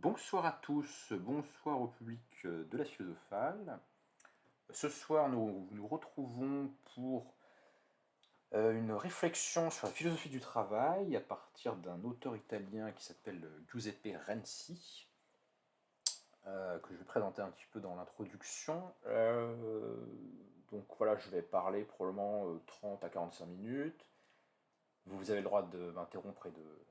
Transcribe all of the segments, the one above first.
Bonsoir à tous, bonsoir au public de la Philosophale. Ce soir, nous nous retrouvons pour une réflexion sur la philosophie du travail à partir d'un auteur italien qui s'appelle Giuseppe Renzi, que je vais présenter un petit peu dans l'introduction. Donc voilà, je vais parler probablement 30 à 45 minutes. Vous avez le droit de m'interrompre et de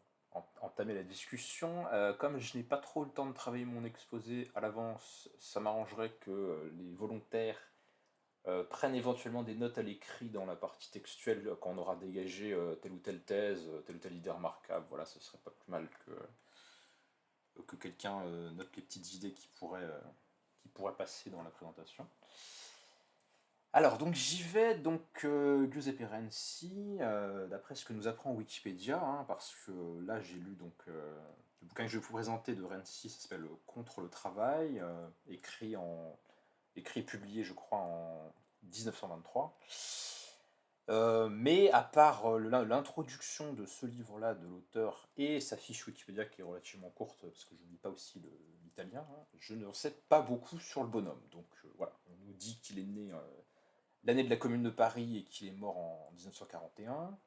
entamer la discussion. Comme je n'ai pas trop le temps de travailler mon exposé à l'avance, ça m'arrangerait que les volontaires prennent éventuellement des notes à l'écrit dans la partie textuelle quand on aura dégagé telle ou telle thèse, telle ou telle idée remarquable. Voilà, ce serait pas plus mal que quelqu'un note les petites idées qui pourraient passer dans la présentation. Alors, donc j'y vais, donc Giuseppe Renzi, d'après ce que nous apprend Wikipédia, hein, parce que là j'ai lu donc le bouquin que je vais vous présenter de Renzi, ça s'appelle Contre le travail, écrit et publié je crois en 1923. Mais à part l'introduction de ce livre-là de l'auteur et sa fiche Wikipédia qui est relativement courte, parce que je ne lis pas aussi l'italien, hein, je ne sais pas beaucoup sur le bonhomme. Donc voilà, on nous dit qu'il est né l'année de la Commune de Paris et qu'il est mort en 1941.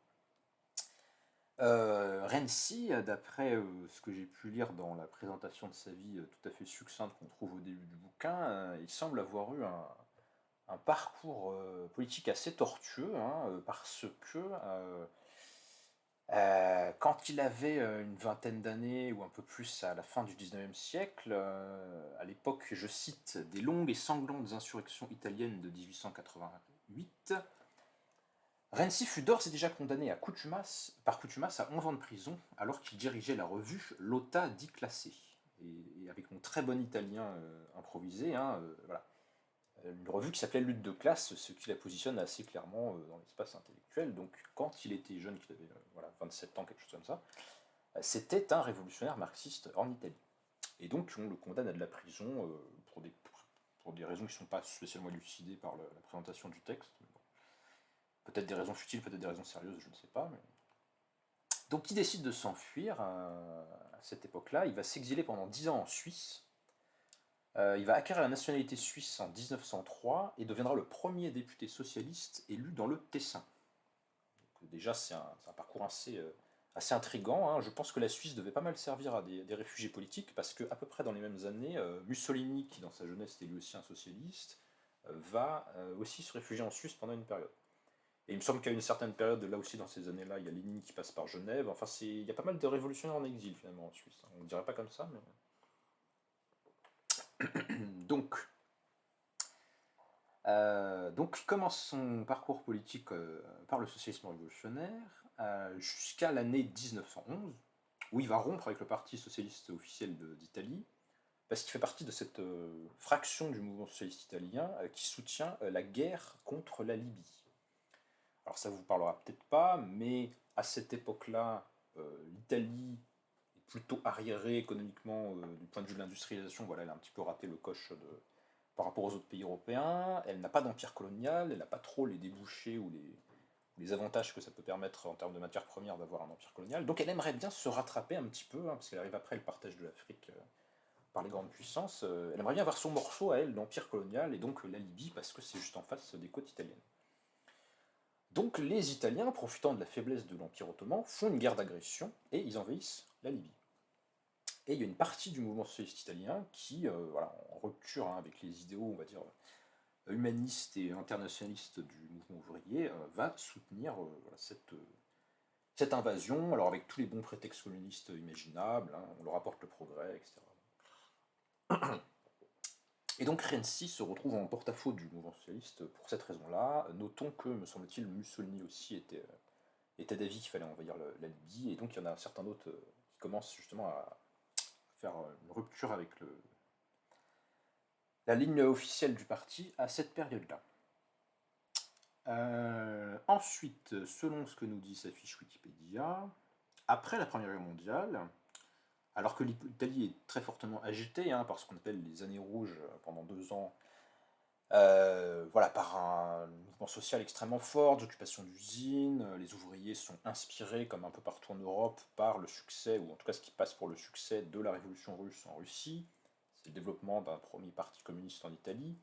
Renzi, d'après ce que j'ai pu lire dans la présentation de sa vie tout à fait succincte qu'on trouve au début du bouquin, il semble avoir eu un parcours politique assez tortueux, hein, parce que quand il avait une vingtaine d'années ou un peu plus à la fin du 19e siècle, à l'époque, je cite, des longues et sanglantes insurrections italiennes de 1888, Renzi fut d'ores et déjà condamné par contumace à 11 ans de prison alors qu'il dirigeait la revue Lotta di Classe. Et avec mon très bon italien improvisé, hein, voilà, une revue qui s'appelait Lutte de classe, ce qui la positionne assez clairement dans l'espace intellectuel. Donc quand il était jeune, qu'il avait voilà, 27 ans, quelque chose comme ça, c'était un révolutionnaire marxiste en Italie. Et donc on le condamne à de la prison pour des raisons qui ne sont pas spécialement élucidées par la présentation du texte. Bon. Peut-être des raisons futiles, peut-être des raisons sérieuses, je ne sais pas. Mais... Donc il décide de s'enfuir à cette époque-là. Il va s'exiler pendant 10 ans en Suisse. Il va acquérir la nationalité suisse en 1903 et deviendra le premier député socialiste élu dans le Tessin. Donc, déjà, c'est un parcours assez intriguant. Hein. Je pense que la Suisse devait pas mal servir à des réfugiés politiques parce qu'à peu près dans les mêmes années, Mussolini, qui dans sa jeunesse était lui aussi un socialiste, va aussi se réfugier en Suisse pendant une période. Et il me semble qu'à une certaine période, là aussi dans ces années-là, il y a Lénine qui passe par Genève. Enfin, il y a pas mal de révolutionnaires en exil finalement en Suisse. On ne dirait pas comme ça, mais... Donc, donc, il commence son parcours politique par le socialisme révolutionnaire jusqu'à l'année 1911, où il va rompre avec le Parti socialiste officiel d'Italie, parce qu'il fait partie de cette fraction du mouvement socialiste italien qui soutient la guerre contre la Libye. Alors ça vous parlera peut-être pas, mais à cette époque-là, l'Italie est plutôt arriérée économiquement du point de vue de l'industrialisation. Voilà, elle a un petit peu raté le coche par rapport aux autres pays européens. Elle n'a pas d'empire colonial, elle n'a pas trop les débouchés ou les avantages que ça peut permettre en termes de matières premières d'avoir un empire colonial. Donc elle aimerait bien se rattraper un petit peu, hein, parce qu'elle arrive après le partage de l'Afrique par les grandes puissances. Elle aimerait bien avoir son morceau à elle d'empire colonial, et donc la Libye, parce que c'est juste en face des côtes italiennes. Donc les Italiens, profitant de la faiblesse de l'Empire ottoman, font une guerre d'agression et ils envahissent la Libye. Et il y a une partie du mouvement socialiste italien qui, voilà, en rupture hein, avec les idéaux, on va dire, humanistes et internationalistes du mouvement ouvrier, va soutenir voilà, cette invasion, alors avec tous les bons prétextes communistes imaginables, hein, on leur apporte le progrès, etc. Et donc Renzi se retrouve en porte-à-faux du mouvement socialiste pour cette raison-là. Notons que, me semble-t-il, Mussolini aussi était d'avis qu'il fallait envahir la Libye, et donc il y en a un certain d'autres qui commencent justement à faire une rupture avec la ligne officielle du parti à cette période-là. Ensuite, selon ce que nous dit sa fiche Wikipédia, après la Première Guerre mondiale, alors que l'Italie est très fortement agitée hein, par ce qu'on appelle les années rouges pendant 2 ans, Voilà, par un mouvement social extrêmement fort, d'occupation d'usines. Les ouvriers sont inspirés, comme un peu partout en Europe, par le succès, ou en tout cas ce qui passe pour le succès de la révolution russe en Russie. C'est le développement d'un premier parti communiste en Italie.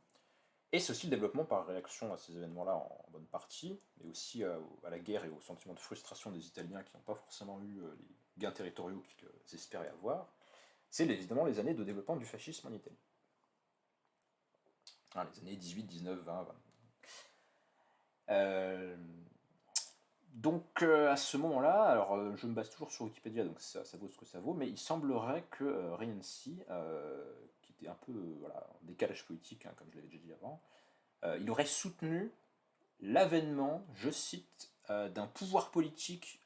Et c'est aussi le développement par réaction à ces événements-là en bonne partie, mais aussi à la guerre et au sentiment de frustration des Italiens qui n'ont pas forcément eu les gains territoriaux qu'ils espéraient avoir. C'est évidemment les années de développement du fascisme en Italie. Hein, les années 18, 19, 20, 20. À ce moment-là, alors je me base toujours sur Wikipédia, donc ça vaut ce que ça vaut, mais il semblerait que Rienzi, qui était un peu voilà, en décalage politique, hein, comme je l'avais déjà dit avant, il aurait soutenu l'avènement, je cite, d'un pouvoir politique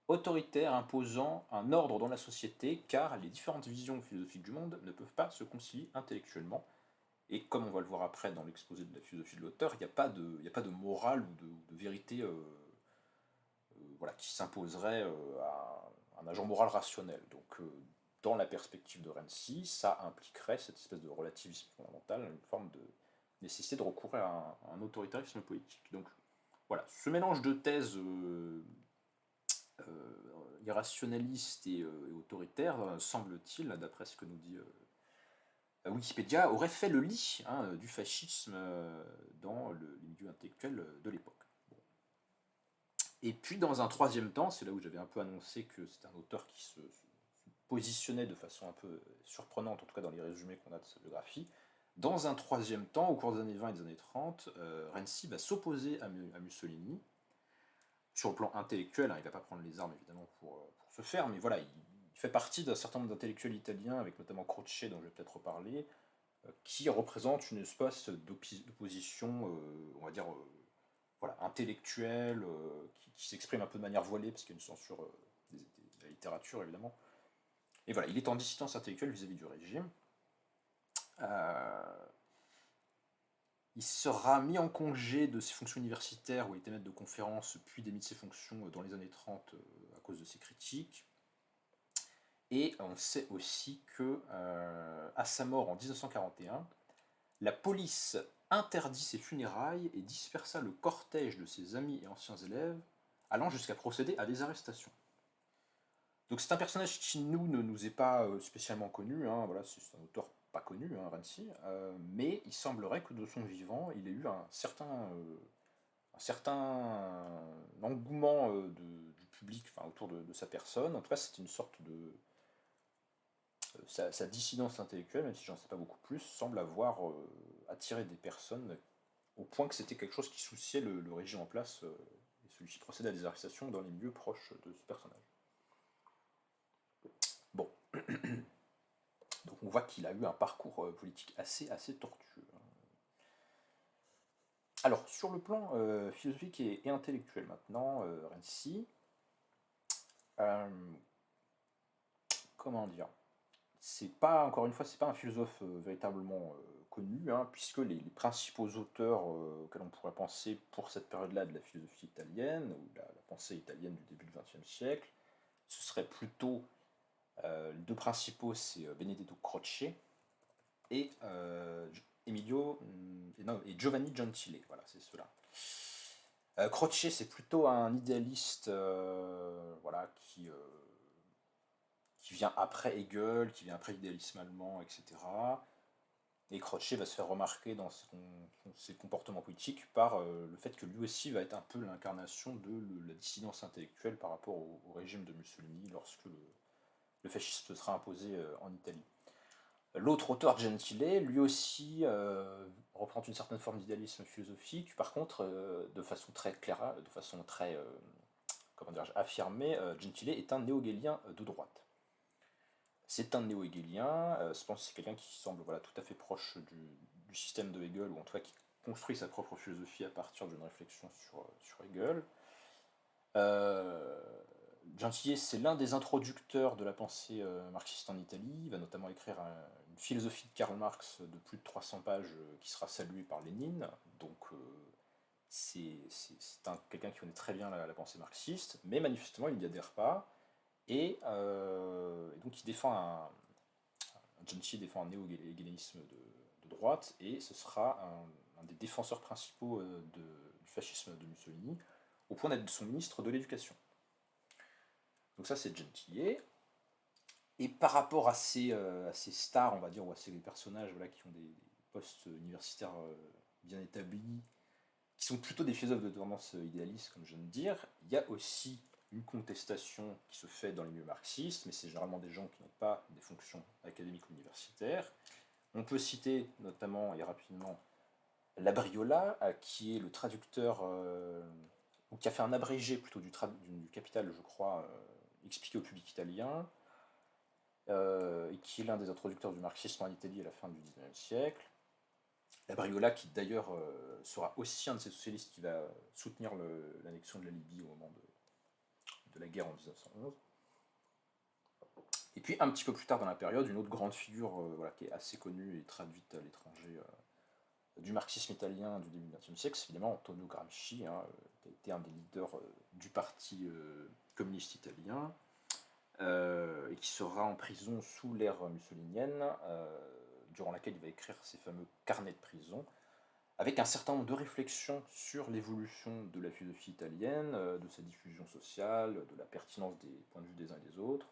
autoritaire imposant un ordre dans la société, car les différentes visions philosophiques du monde ne peuvent pas se concilier intellectuellement. Et comme on va le voir après dans l'exposé de la philosophie de l'auteur, il n'y a, a pas de morale ou de vérité voilà, qui s'imposerait à un agent moral rationnel. Dans la perspective de Renzi, ça impliquerait cette espèce de relativisme fondamental, une forme de nécessité de recourir à un autoritarisme politique. Donc voilà, ce mélange de thèses irrationalistes et autoritaires, semble-t-il, d'après ce que nous dit Wikipédia, aurait fait le lit hein, du fascisme dans les milieux intellectuels de l'époque. Et puis dans un troisième temps, c'est là où j'avais un peu annoncé que c'est un auteur qui se positionnait de façon un peu surprenante, en tout cas dans les résumés qu'on a de sa biographie. Dans un troisième temps, au cours des années 20 et des années 30, Renzi va s'opposer à Mussolini, sur le plan intellectuel, hein, il ne va pas prendre les armes évidemment pour ce faire, mais voilà, il fait partie d'un certain nombre d'intellectuels italiens, avec notamment Croce, dont je vais peut-être reparler, qui représentent une espèce d'opposition, on va dire, voilà, intellectuelle, qui s'exprime un peu de manière voilée, parce qu'il y a une censure de la littérature évidemment. Et voilà, il est en dissidence intellectuelle vis-à-vis du régime. Euh, il sera mis en congé de ses fonctions universitaires où il était maître de conférences, puis démis de ses fonctions dans les années 30 à cause de ses critiques. Et on sait aussi que, à sa mort en 1941, la police interdit ses funérailles et dispersa le cortège de ses amis et anciens élèves, allant jusqu'à procéder à des arrestations. Donc c'est un personnage qui ne nous est pas spécialement connu, hein, voilà, c'est un auteur pas connu, hein, Renzi, mais il semblerait que de son vivant, il ait eu un certain engouement du public enfin, autour de sa personne. En tout cas, c'était une sorte de... sa dissidence intellectuelle, même si j'en sais pas beaucoup plus, semble avoir attiré des personnes au point que c'était quelque chose qui souciait le régime en place, et celui-ci procédait à des arrestations dans les milieux proches de ce personnage. Bon, donc on voit qu'il a eu un parcours politique assez tortueux. Alors, sur le plan philosophique et intellectuel maintenant, Renzi, euh, comment dire, c'est pas, encore une fois, c'est pas un philosophe véritablement connu, hein, puisque les principaux auteurs auxquels on pourrait penser pour cette période-là de la philosophie italienne, ou la pensée italienne du début du XXe siècle, ce serait plutôt les deux principaux, c'est Benedetto Croce et Emilio et Giovanni Gentile. Voilà, c'est ceux-là. Croce, c'est plutôt un idéaliste voilà, qui vient après Hegel, qui vient après l'idéalisme allemand, etc. Et Croce va se faire remarquer dans ses comportements politiques par le fait que lui aussi va être un peu l'incarnation de la dissidence intellectuelle par rapport au régime de Mussolini lorsque le fascisme se sera imposé en Italie. L'autre auteur, Gentile, lui aussi reprend une certaine forme d'idéalisme philosophique, par contre, de façon très claire, de façon très comment dire, affirmée, Gentile est un néo-hegelien de droite. C'est un néo-hegelien, je pense que c'est quelqu'un qui semble voilà, tout à fait proche du système de Hegel, ou en tout cas qui construit sa propre philosophie à partir d'une réflexion sur Hegel. Euh, Gentile, c'est l'un des introducteurs de la pensée marxiste en Italie. Il va notamment écrire une philosophie de Karl Marx de plus de 300 pages qui sera saluée par Lénine. Donc c'est quelqu'un qui connaît très bien la pensée marxiste, mais manifestement il n'y adhère pas. Et donc il défend Gentile défend un néo-hégélisme de droite, et ce sera un des défenseurs principaux du fascisme de Mussolini, au point d'être son ministre de l'Éducation. Donc ça, c'est Gentile. Et par rapport à ces stars, on va dire, ou à ces personnages voilà, qui ont des postes universitaires bien établis, qui sont plutôt des philosophes de tendance idéaliste, comme je viens de dire, il y a aussi une contestation qui se fait dans les milieux marxistes, mais c'est généralement des gens qui n'ont pas des fonctions académiques ou universitaires. On peut citer notamment et rapidement Labriola, qui est le traducteur, ou qui a fait un abrégé plutôt du Capital, je crois, expliqué au public italien, et qui est l'un des introducteurs du marxisme en Italie à la fin du XIXe siècle. Labriola, qui d'ailleurs sera aussi un de ces socialistes qui va soutenir l'annexion de la Libye au moment de la guerre en 1911. Et puis un petit peu plus tard dans la période, une autre grande figure voilà, qui est assez connue et traduite à l'étranger du marxisme italien du début du XXe siècle, c'est évidemment Antonio Gramsci, hein, qui a été un des leaders du parti communiste italien, et qui sera en prison sous l'ère mussolinienne, durant laquelle il va écrire ses fameux carnets de prison, avec un certain nombre de réflexions sur l'évolution de la philosophie italienne, de sa diffusion sociale, de la pertinence des points de vue des uns et des autres.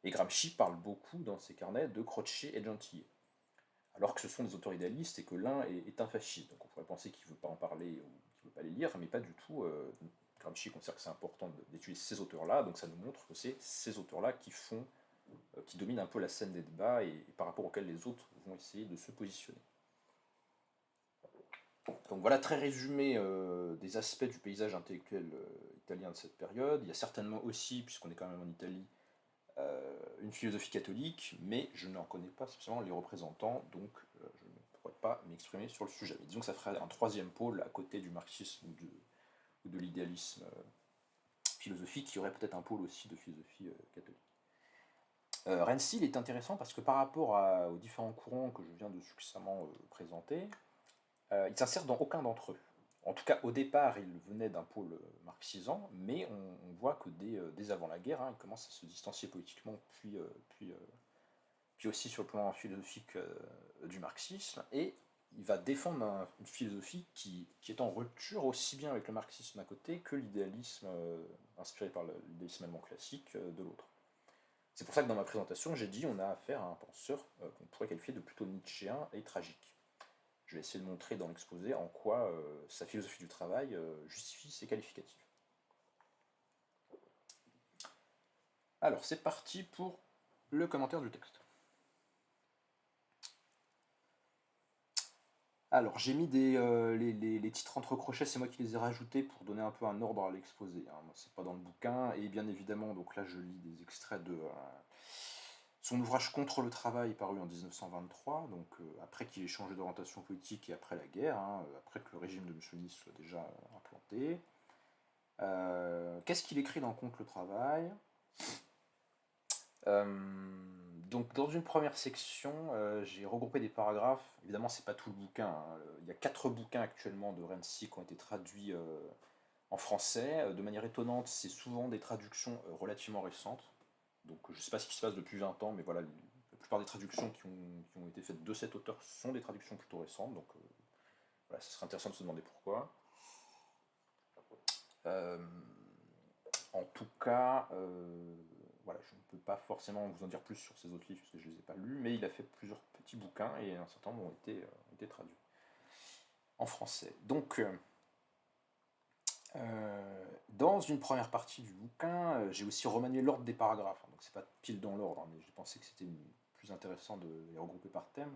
Et Gramsci parle beaucoup dans ses carnets de Croce et Gentile, alors que ce sont des auteurs idéalistes et que l'un est un fasciste. Donc on pourrait penser qu'il ne veut pas en parler ou qu'il ne veut pas les lire, mais pas du tout. Gramsci considère que c'est important d'étudier ces auteurs-là, donc ça nous montre que c'est ces auteurs-là qui dominent un peu la scène des débats et par rapport auxquels les autres vont essayer de se positionner. Donc voilà, très résumé des aspects du paysage intellectuel italien de cette période. Il y a certainement aussi, puisqu'on est quand même en Italie, une philosophie catholique, mais je n'en connais pas spécialement les représentants, donc je ne pourrais pas m'exprimer sur le sujet. Mais disons que ça ferait un troisième pôle à côté du marxisme ou de l'idéalisme philosophique, qui aurait peut-être un pôle aussi de philosophie catholique. Renzi est intéressant parce que par rapport aux différents courants que je viens de succinctement présenter, il ne s'insère dans aucun d'entre eux. En tout cas, au départ, il venait d'un pôle marxisant, mais on voit que dès avant la guerre, hein, il commence à se distancier politiquement, puis aussi sur le plan philosophique du marxisme, et il va défendre une philosophie qui est en rupture aussi bien avec le marxisme d'un côté que l'idéalisme inspiré par l'idéalisme allemand classique de l'autre. C'est pour ça que dans ma présentation, j'ai dit on a affaire à un penseur qu'on pourrait qualifier de plutôt nietzschéen et tragique. Je vais essayer de montrer dans l'exposé en quoi sa philosophie du travail justifie ses qualificatifs. Alors, c'est parti pour le commentaire du texte. Alors, j'ai mis les titres entre crochets, c'est moi qui les ai rajoutés pour donner un peu un ordre à l'exposé. Hein. C'est pas dans le bouquin, et bien évidemment, donc là je lis des extraits de son ouvrage Contre le travail, paru en 1923, donc après qu'il ait changé d'orientation politique et après la guerre, hein, après que le régime de Mussolini soit déjà implanté. Qu'est-ce qu'il écrit dans Contre le travail? Donc dans une première section, j'ai regroupé des paragraphes. Évidemment, c'est pas tout le bouquin, hein. Il y a 4 bouquins actuellement de Renzi qui ont été traduits en français. De manière étonnante, c'est souvent des traductions relativement récentes. Donc je ne sais pas ce qui se passe depuis 20 ans, mais voilà, la plupart des traductions qui ont été faites de cet auteur sont des traductions plutôt récentes. Donc voilà, ce serait intéressant de se demander pourquoi. En tout cas, voilà, je ne peux pas forcément vous en dire plus sur ces autres livres parce que je ne les ai pas lus, mais il a fait plusieurs petits bouquins et un certain nombre ont été traduits en français. Donc, dans une première partie du bouquin, j'ai aussi remanié l'ordre des paragraphes, hein, donc c'est pas pile dans l'ordre, hein, mais j'ai pensé que c'était plus intéressant de les regrouper par thème.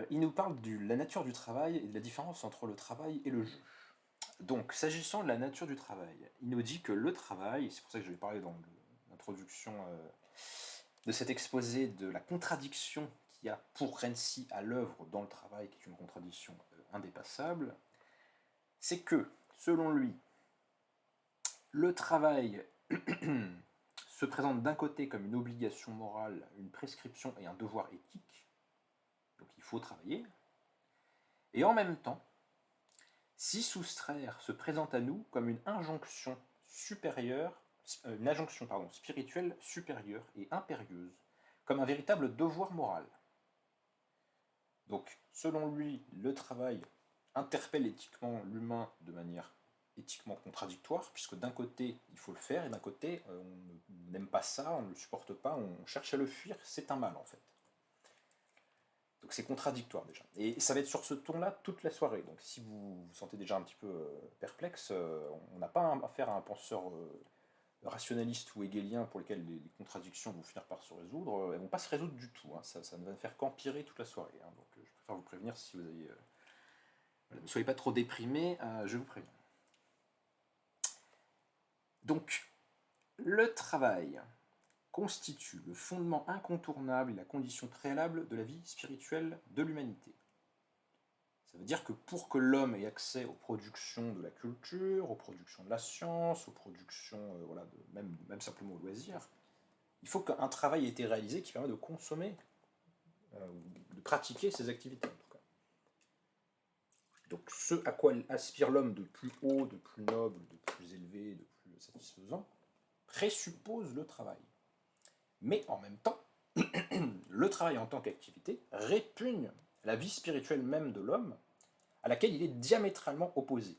Il nous parle de la nature du travail et de la différence entre le travail et le jeu. Donc, s'agissant de la nature du travail, il nous dit que le travail, c'est pour ça que je vais parler dans l'introduction de cet exposé de la contradiction qu'il y a pour Renzi à l'œuvre dans le travail, qui est une contradiction indépassable, c'est que, selon lui, le travail se présente d'un côté comme une obligation morale, une prescription et un devoir éthique, donc il faut travailler, et en même temps, s'y soustraire se présente à nous comme une injonction supérieure, spirituelle supérieure et impérieuse, comme un véritable devoir moral. Donc, selon lui, le travail interpelle éthiquement l'humain de manière éthiquement contradictoire, puisque d'un côté, il faut le faire, et d'un côté, on n'aime pas ça, on ne le supporte pas, on cherche à le fuir, c'est un mal en fait. Donc c'est contradictoire déjà. Et ça va être sur ce ton-là toute la soirée. Donc si vous vous sentez déjà un petit peu perplexe, on n'a pas affaire à un penseur rationaliste ou hégélien pour lequel les contradictions vont finir par se résoudre. Elles ne vont pas se résoudre du tout. Hein. Ça ne va faire qu'empirer toute la soirée. Hein. Donc je préfère vous prévenir si vous avez... voilà, ne soyez pas trop déprimés, je vous préviens. Donc le travail constitue le fondement incontournable et la condition préalable de la vie spirituelle de l'humanité. Ça veut dire que pour que l'homme ait accès aux productions de la culture, aux productions de la science, aux productions, voilà, même simplement aux loisirs, il faut qu'un travail ait été réalisé qui permet de consommer, de pratiquer ces activités en tout cas. Donc ce à quoi aspire l'homme de plus haut, de plus noble, de plus élevé, de plus satisfaisant, présuppose le travail. Mais en même temps, le travail en tant qu'activité répugne la vie spirituelle même de l'homme, à laquelle il est diamétralement opposé.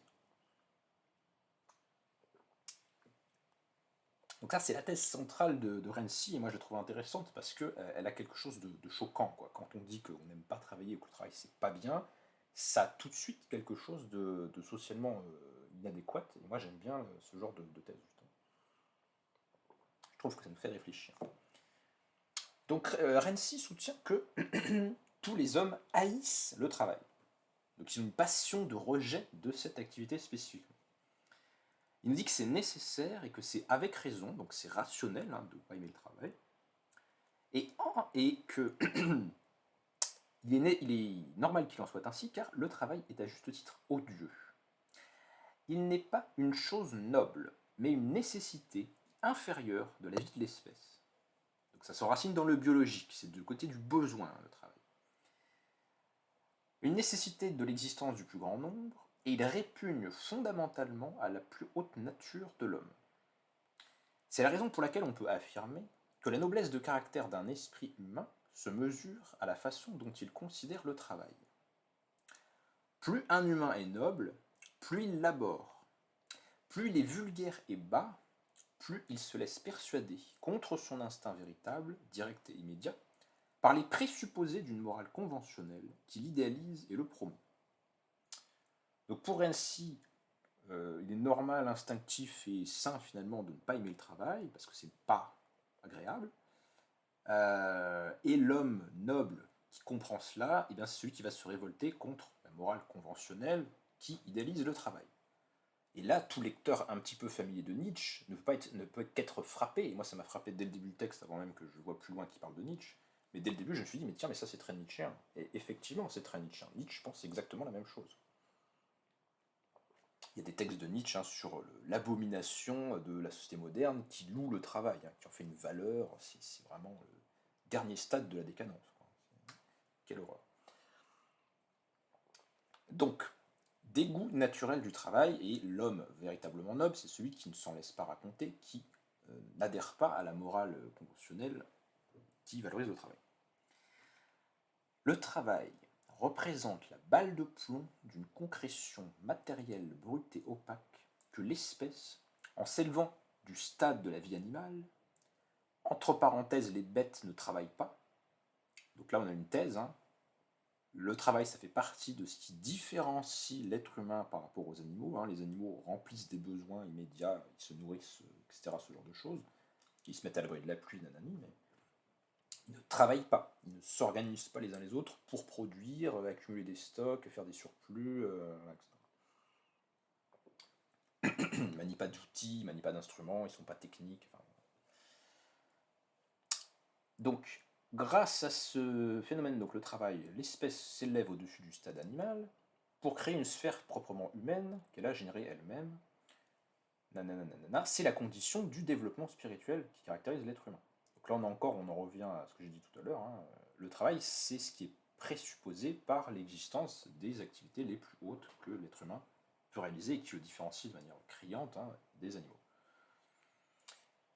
Donc ça, c'est la thèse centrale de Renzi, et moi je la trouve intéressante parce qu'elle a quelque chose de choquant. Quoi. Quand on dit qu'on n'aime pas travailler ou que le travail c'est pas bien, ça a tout de suite quelque chose de socialement inadéquat, et moi j'aime bien ce genre de thèse, justement. Je trouve que ça nous fait réfléchir. Donc Renzi soutient que tous les hommes haïssent le travail. Donc ils ont une passion de rejet de cette activité spécifique. Il nous dit que c'est nécessaire et que c'est avec raison, donc c'est rationnel hein, de ne pas aimer le travail, et que il est normal qu'il en soit ainsi, car le travail est à juste titre odieux. Il n'est pas une chose noble, mais une nécessité inférieure de la vie de l'espèce. Donc ça s'enracine dans le biologique, c'est du côté du besoin, le travail. Une nécessité de l'existence du plus grand nombre, et il répugne fondamentalement à la plus haute nature de l'homme. C'est la raison pour laquelle on peut affirmer que la noblesse de caractère d'un esprit humain se mesure à la façon dont il considère le travail. Plus un humain est noble, plus il labore. Plus il est vulgaire et bas, plus il se laisse persuader, contre son instinct véritable, direct et immédiat, par les présupposés d'une morale conventionnelle qui l'idéalise et le promeut. Donc pour ainsi, il est normal, instinctif et sain finalement de ne pas aimer le travail, parce que c'est pas agréable. Et l'homme noble qui comprend cela, eh bien c'est celui qui va se révolter contre la morale conventionnelle qui idéalise le travail. Et là, tout lecteur un petit peu familier de Nietzsche ne peut qu'être frappé, et moi ça m'a frappé dès le début du texte, avant même que je vois plus loin qu'il parle de Nietzsche, mais dès le début je me suis dit, mais tiens, mais ça c'est très nietzschéen. Et effectivement, c'est très nietzschéen. Nietzsche pense exactement la même chose. Il y a des textes de Nietzsche hein, sur l'abomination de la société moderne qui loue le travail, hein, qui en fait une valeur, c'est vraiment le dernier stade de la décadence. Quoi. Quelle horreur. Donc, dégoût naturel du travail, et l'homme véritablement noble, c'est celui qui ne s'en laisse pas raconter, qui n'adhère pas à la morale conventionnelle qui valorise le travail. Le travail représente la balle de plomb d'une concrétion matérielle brute et opaque que l'espèce, en s'élevant du stade de la vie animale, entre parenthèses, les bêtes ne travaillent pas, donc là on a une thèse, hein. Le travail, ça fait partie de ce qui différencie l'être humain par rapport aux animaux. Hein. Les animaux remplissent des besoins immédiats, ils se nourrissent, etc., ce genre de choses. Ils se mettent à l'abri de la pluie, nanani, mais ils ne travaillent pas. Ils ne s'organisent pas les uns les autres pour produire, accumuler des stocks, faire des surplus, etc. Ils ne manient pas d'outils, ils ne manient pas d'instruments, ils ne sont pas techniques. Enfin, donc, grâce à ce phénomène, donc le travail, l'espèce s'élève au-dessus du stade animal pour créer une sphère proprement humaine qu'elle a générée elle-même. C'est la condition du développement spirituel qui caractérise l'être humain. Donc là, on en revient à ce que j'ai dit tout à l'heure. Hein. Le travail, c'est ce qui est présupposé par l'existence des activités les plus hautes que l'être humain peut réaliser et qui le différencie de manière criante hein, des animaux.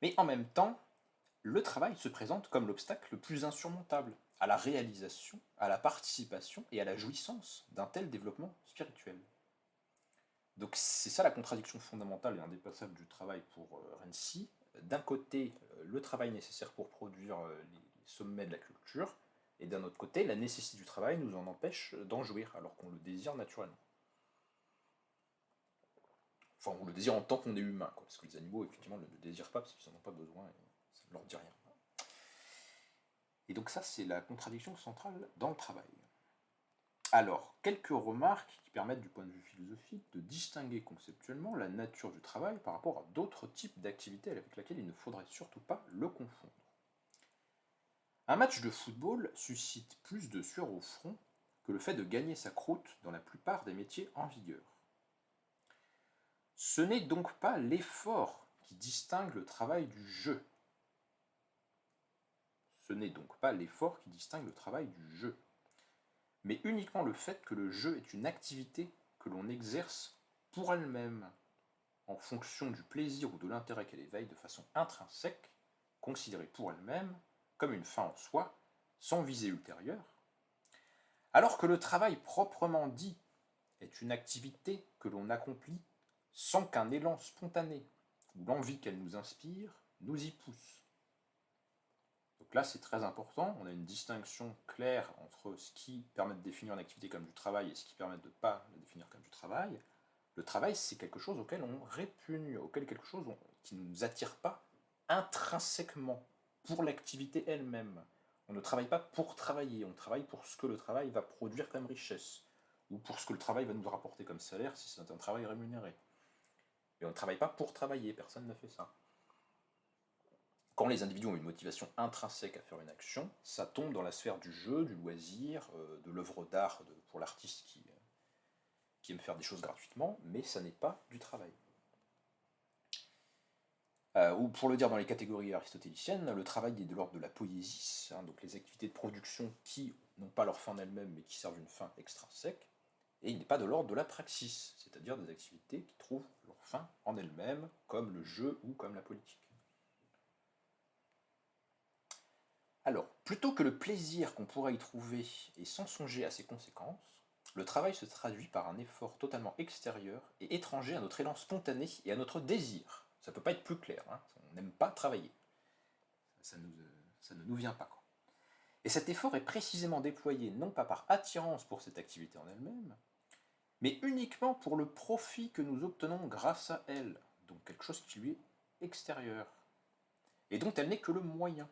Mais en même temps, le travail se présente comme l'obstacle le plus insurmontable à la réalisation, à la participation et à la jouissance d'un tel développement spirituel. Donc c'est ça la contradiction fondamentale et indépassable du travail pour Renzi. D'un côté, le travail nécessaire pour produire les sommets de la culture, et d'un autre côté, la nécessité du travail nous en empêche d'en jouir, alors qu'on le désire naturellement. Enfin, on le désire en tant qu'on est humain, quoi, parce que les animaux, effectivement, ne le désirent pas, parce qu'ils n'en ont pas besoin, et ça ne leur dit rien. Et donc ça, c'est la contradiction centrale dans le travail. Alors, quelques remarques qui permettent du point de vue philosophique de distinguer conceptuellement la nature du travail par rapport à d'autres types d'activités avec lesquelles il ne faudrait surtout pas le confondre. Un match de football suscite plus de sueur au front que le fait de gagner sa croûte dans la plupart des métiers en vigueur. Ce n'est donc pas l'effort qui distingue le travail du jeu. Ce n'est donc pas l'effort qui distingue le travail du jeu, mais uniquement le fait que le jeu est une activité que l'on exerce pour elle-même, en fonction du plaisir ou de l'intérêt qu'elle éveille de façon intrinsèque, considérée pour elle-même comme une fin en soi, sans visée ultérieure, alors que le travail proprement dit est une activité que l'on accomplit sans qu'un élan spontané ou l'envie qu'elle nous inspire nous y pousse. Donc là, c'est très important, on a une distinction claire entre ce qui permet de définir une activité comme du travail et ce qui permet de ne pas la définir comme du travail. Le travail, c'est quelque chose auquel on répugne, auquel quelque chose qui ne nous attire pas intrinsèquement pour l'activité elle-même. On ne travaille pas pour travailler, on travaille pour ce que le travail va produire comme richesse, ou pour ce que le travail va nous rapporter comme salaire si c'est un travail rémunéré. Mais on ne travaille pas pour travailler, personne ne fait ça. Quand les individus ont une motivation intrinsèque à faire une action, ça tombe dans la sphère du jeu, du loisir, de l'œuvre d'art pour l'artiste qui aime faire des choses gratuitement, mais ça n'est pas du travail. Ou pour le dire dans les catégories aristotéliciennes, le travail est de l'ordre de la poiesis, hein, donc les activités de production qui n'ont pas leur fin en elles-mêmes mais qui servent une fin extrinsèque, et il n'est pas de l'ordre de la praxis, c'est-à-dire des activités qui trouvent leur fin en elles-mêmes, comme le jeu ou comme la politique. Alors, plutôt que le plaisir qu'on pourrait y trouver et sans songer à ses conséquences, le travail se traduit par un effort totalement extérieur et étranger à notre élan spontané et à notre désir. Ça ne peut pas être plus clair, hein. On n'aime pas travailler. Ça ne nous vient pas, quoi. Et cet effort est précisément déployé non pas par attirance pour cette activité en elle-même, mais uniquement pour le profit que nous obtenons grâce à elle, donc quelque chose qui lui est extérieur, et dont elle n'est que le moyen.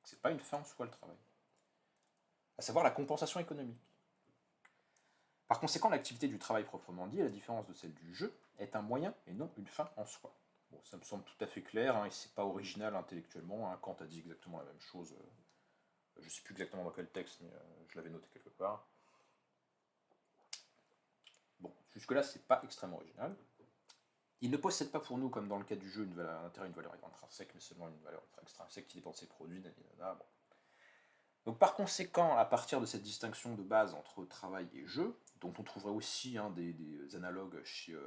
C'est pas une fin en soi le travail, à savoir la compensation économique. Par conséquent, l'activité du travail proprement dit, à la différence de celle du jeu, est un moyen et non une fin en soi. Bon, ça me semble tout à fait clair, hein, et c'est pas original intellectuellement. Hein, Kant a dit exactement la même chose. Je ne sais plus exactement dans quel texte, mais je l'avais noté quelque part. Bon, jusque-là, c'est pas extrêmement original. Il ne possède pas pour nous, comme dans le cas du jeu, une valeur intérieure, une valeur intrinsèque, mais seulement une valeur extrinsèque qui dépend de ses produits. Bon. Donc par conséquent, à partir de cette distinction de base entre travail et jeu, dont on trouverait aussi des analogues chez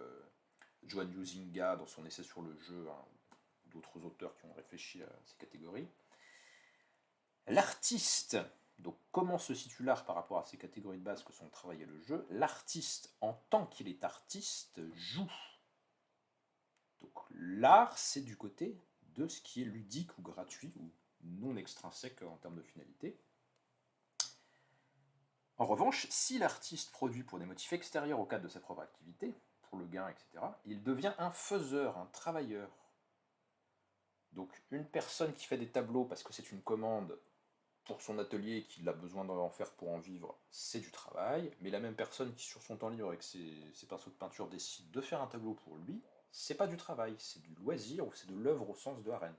Johan Huizinga dans son essai sur le jeu, hein, d'autres auteurs qui ont réfléchi à ces catégories, l'artiste, donc comment se situe l'art par rapport à ces catégories de base que sont le travail et le jeu? L'artiste, en tant qu'il est artiste, joue. Donc l'art, c'est du côté de ce qui est ludique ou gratuit ou non extrinsèque en termes de finalité. En revanche, si l'artiste produit pour des motifs extérieurs au cadre de sa propre activité, pour le gain, etc., il devient un faiseur, un travailleur. Donc une personne qui fait des tableaux parce que c'est une commande pour son atelier et qu'il a besoin d'en faire pour en vivre, c'est du travail, mais la même personne qui sur son temps libre avec ses pinceaux de peinture décide de faire un tableau pour lui, c'est pas du travail, c'est du loisir ou c'est de l'œuvre au sens de Arendt.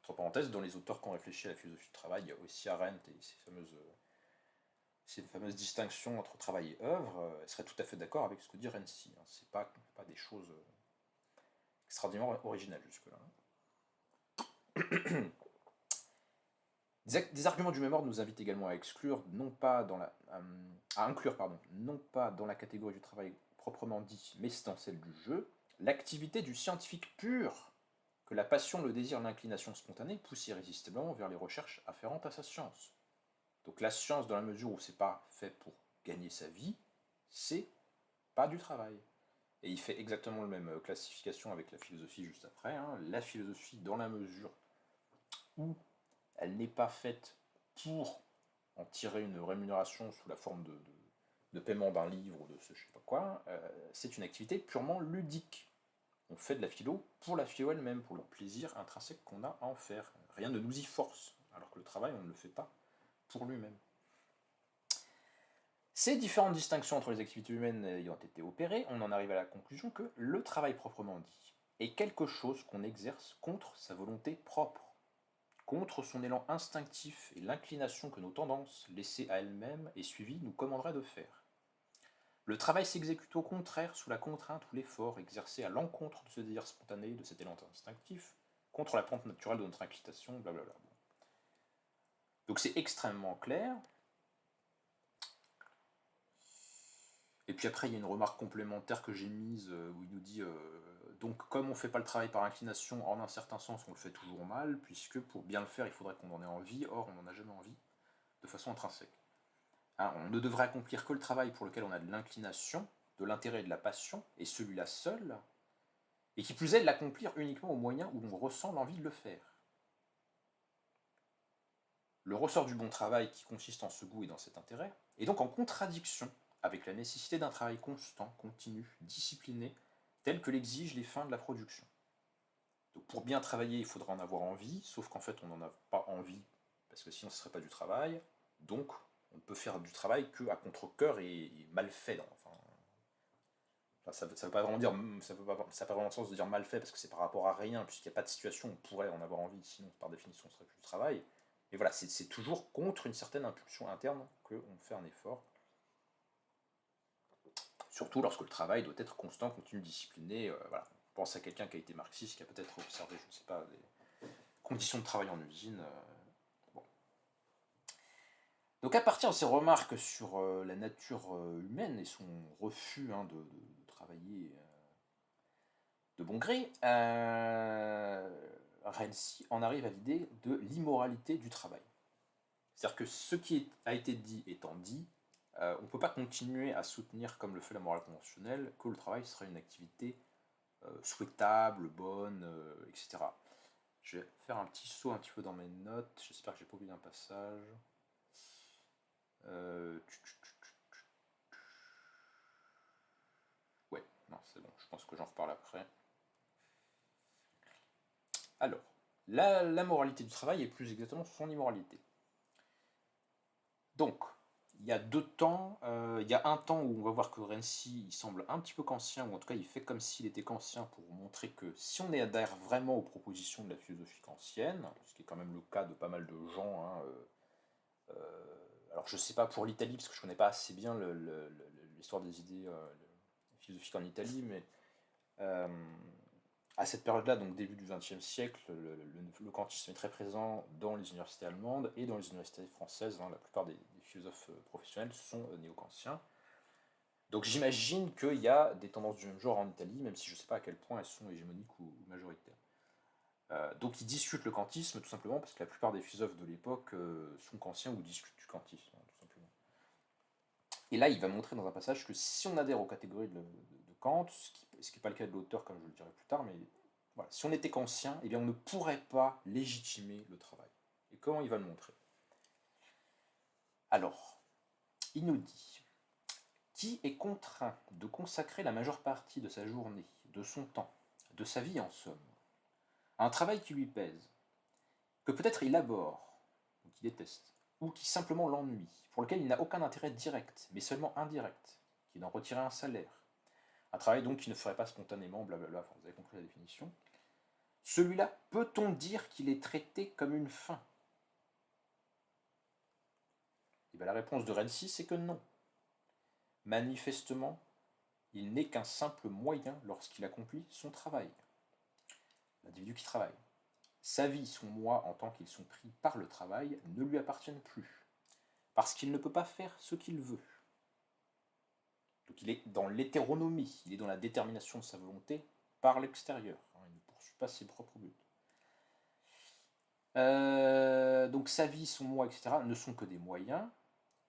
Entre parenthèses, dans les auteurs qui ont réfléchi à la philosophie du travail, il y a aussi Arendt et ces fameuses distinctions entre travail et œuvre, elle serait tout à fait d'accord avec ce que dit Renzi. Hein. C'est pas des choses extraordinairement originales jusque-là. Des arguments du même ordre nous invitent également à exclure, non pas dans la catégorie du travail proprement dit, mais dans celle du jeu, l'activité du scientifique pur, que la passion, le désir, l'inclination spontanée poussent irrésistiblement vers les recherches afférentes à sa science. Donc la science, dans la mesure où c'est pas fait pour gagner sa vie, c'est pas du travail. Et il fait exactement la même classification avec la philosophie juste après. Hein. La philosophie, dans la mesure où elle n'est pas faite pour en tirer une rémunération sous la forme de paiement d'un livre ou de ce je sais pas quoi, c'est une activité purement ludique. On fait de la philo pour la philo elle-même, pour le plaisir intrinsèque qu'on a à en faire. Rien ne nous y force, alors que le travail, on ne le fait pas pour lui-même. Ces différentes distinctions entre les activités humaines ayant été opérées, on en arrive à la conclusion que le travail proprement dit est quelque chose qu'on exerce contre sa volonté propre, contre son élan instinctif et l'inclination que nos tendances, laissées à elles-mêmes et suivies, nous commanderaient de faire. Le travail s'exécute au contraire sous la contrainte ou l'effort exercé à l'encontre de ce désir spontané, de cet élan instinctif, contre la pente naturelle de notre inclination, blablabla. Donc c'est extrêmement clair. Et puis après, il y a une remarque complémentaire que j'ai mise où il nous dit donc, comme on ne fait pas le travail par inclination, en un certain sens, on le fait toujours mal, puisque pour bien le faire, il faudrait qu'on en ait envie, or on n'en a jamais envie, de façon intrinsèque. Hein, on ne devrait accomplir que le travail pour lequel on a de l'inclination, de l'intérêt et de la passion, et celui-là seul, et qui plus est, l'accomplir uniquement au moyen où on ressent l'envie de le faire. Le ressort du bon travail qui consiste en ce goût et dans cet intérêt est donc en contradiction avec la nécessité d'un travail constant, continu, discipliné, tel que l'exigent les fins de la production. Donc pour bien travailler, il faudra en avoir envie, sauf qu'en fait on n'en a pas envie, parce que sinon ce ne serait pas du travail, donc on ne peut faire du travail qu'à contre-cœur et mal fait. Ça ne veut pas vraiment dire, ça n'a pas vraiment le sens de dire mal fait, parce que c'est par rapport à rien, puisqu'il n'y a pas de situation où on pourrait en avoir envie, sinon par définition ce serait plus du travail. Mais voilà, c'est toujours contre une certaine impulsion interne qu'on fait un effort. Surtout lorsque le travail doit être constant, continu, discipliné. Voilà. On pense à quelqu'un qui a été marxiste, qui a peut-être observé, je ne sais pas, des conditions de travail en usine. Bon. Donc à partir de ces remarques sur la nature humaine et son refus de travailler de bon gré, Renzi en arrive à l'idée de l'immoralité du travail. C'est-à-dire que ce qui a été dit étant dit, on ne peut pas continuer à soutenir, comme le fait la morale conventionnelle, que le travail serait une activité souhaitable, bonne, etc. Je vais faire un petit saut un petit peu dans mes notes, j'espère que j'ai pas oublié un passage. Ouais, non, c'est bon, je pense que j'en reparle après. Alors, la moralité du travail est plus exactement son immoralité. Donc, il y a deux temps. Il y a un temps où on va voir que Renzi il semble un petit peu kantien, ou en tout cas il fait comme s'il était kantien pour montrer que si on adhère vraiment aux propositions de la philosophie kantienne, ce qui est quand même le cas de pas mal de gens, hein, alors je ne sais pas pour l'Italie, parce que je ne connais pas assez bien l'histoire des idées philosophiques en Italie, mais à cette période-là, donc début du XXe siècle, le kantisme est très présent dans les universités allemandes et dans les universités françaises. Hein, la plupart des philosophes professionnels sont néo-kantiens. Donc j'imagine qu'il y a des tendances du même genre en Italie, même si je ne sais pas à quel point elles sont hégémoniques ou majoritaires. Donc ils discutent le kantisme tout simplement parce que la plupart des philosophes de l'époque sont kantiens ou discutent du kantisme, hein, tout simplement. Et là, il va montrer dans un passage que si on adhère aux catégories de Kant, ce qui n'est pas le cas de l'auteur, comme je le dirai plus tard, mais voilà, si on était kantien, eh bien on ne pourrait pas légitimer le travail. Et comment il va le montrer? Alors, il nous dit, qui est contraint de consacrer la majeure partie de sa journée, de son temps, de sa vie en somme, à un travail qui lui pèse, que peut-être il abhorre, ou qu'il déteste, ou qui simplement l'ennuie, pour lequel il n'a aucun intérêt direct, mais seulement indirect, qui n'en retirait un salaire, un travail donc qui ne ferait pas spontanément, blablabla, enfin vous avez compris la définition, celui-là, peut-on dire qu'il est traité comme une fin? Et bien la réponse de Renzi, c'est que non. Manifestement, il n'est qu'un simple moyen lorsqu'il accomplit son travail. L'individu qui travaille. Sa vie, son moi, en tant qu'ils sont pris par le travail, ne lui appartiennent plus, parce qu'il ne peut pas faire ce qu'il veut. Donc il est dans l'hétéronomie, il est dans la détermination de sa volonté par l'extérieur. Il ne poursuit pas ses propres buts. Donc sa vie, son moi, etc. ne sont que des moyens,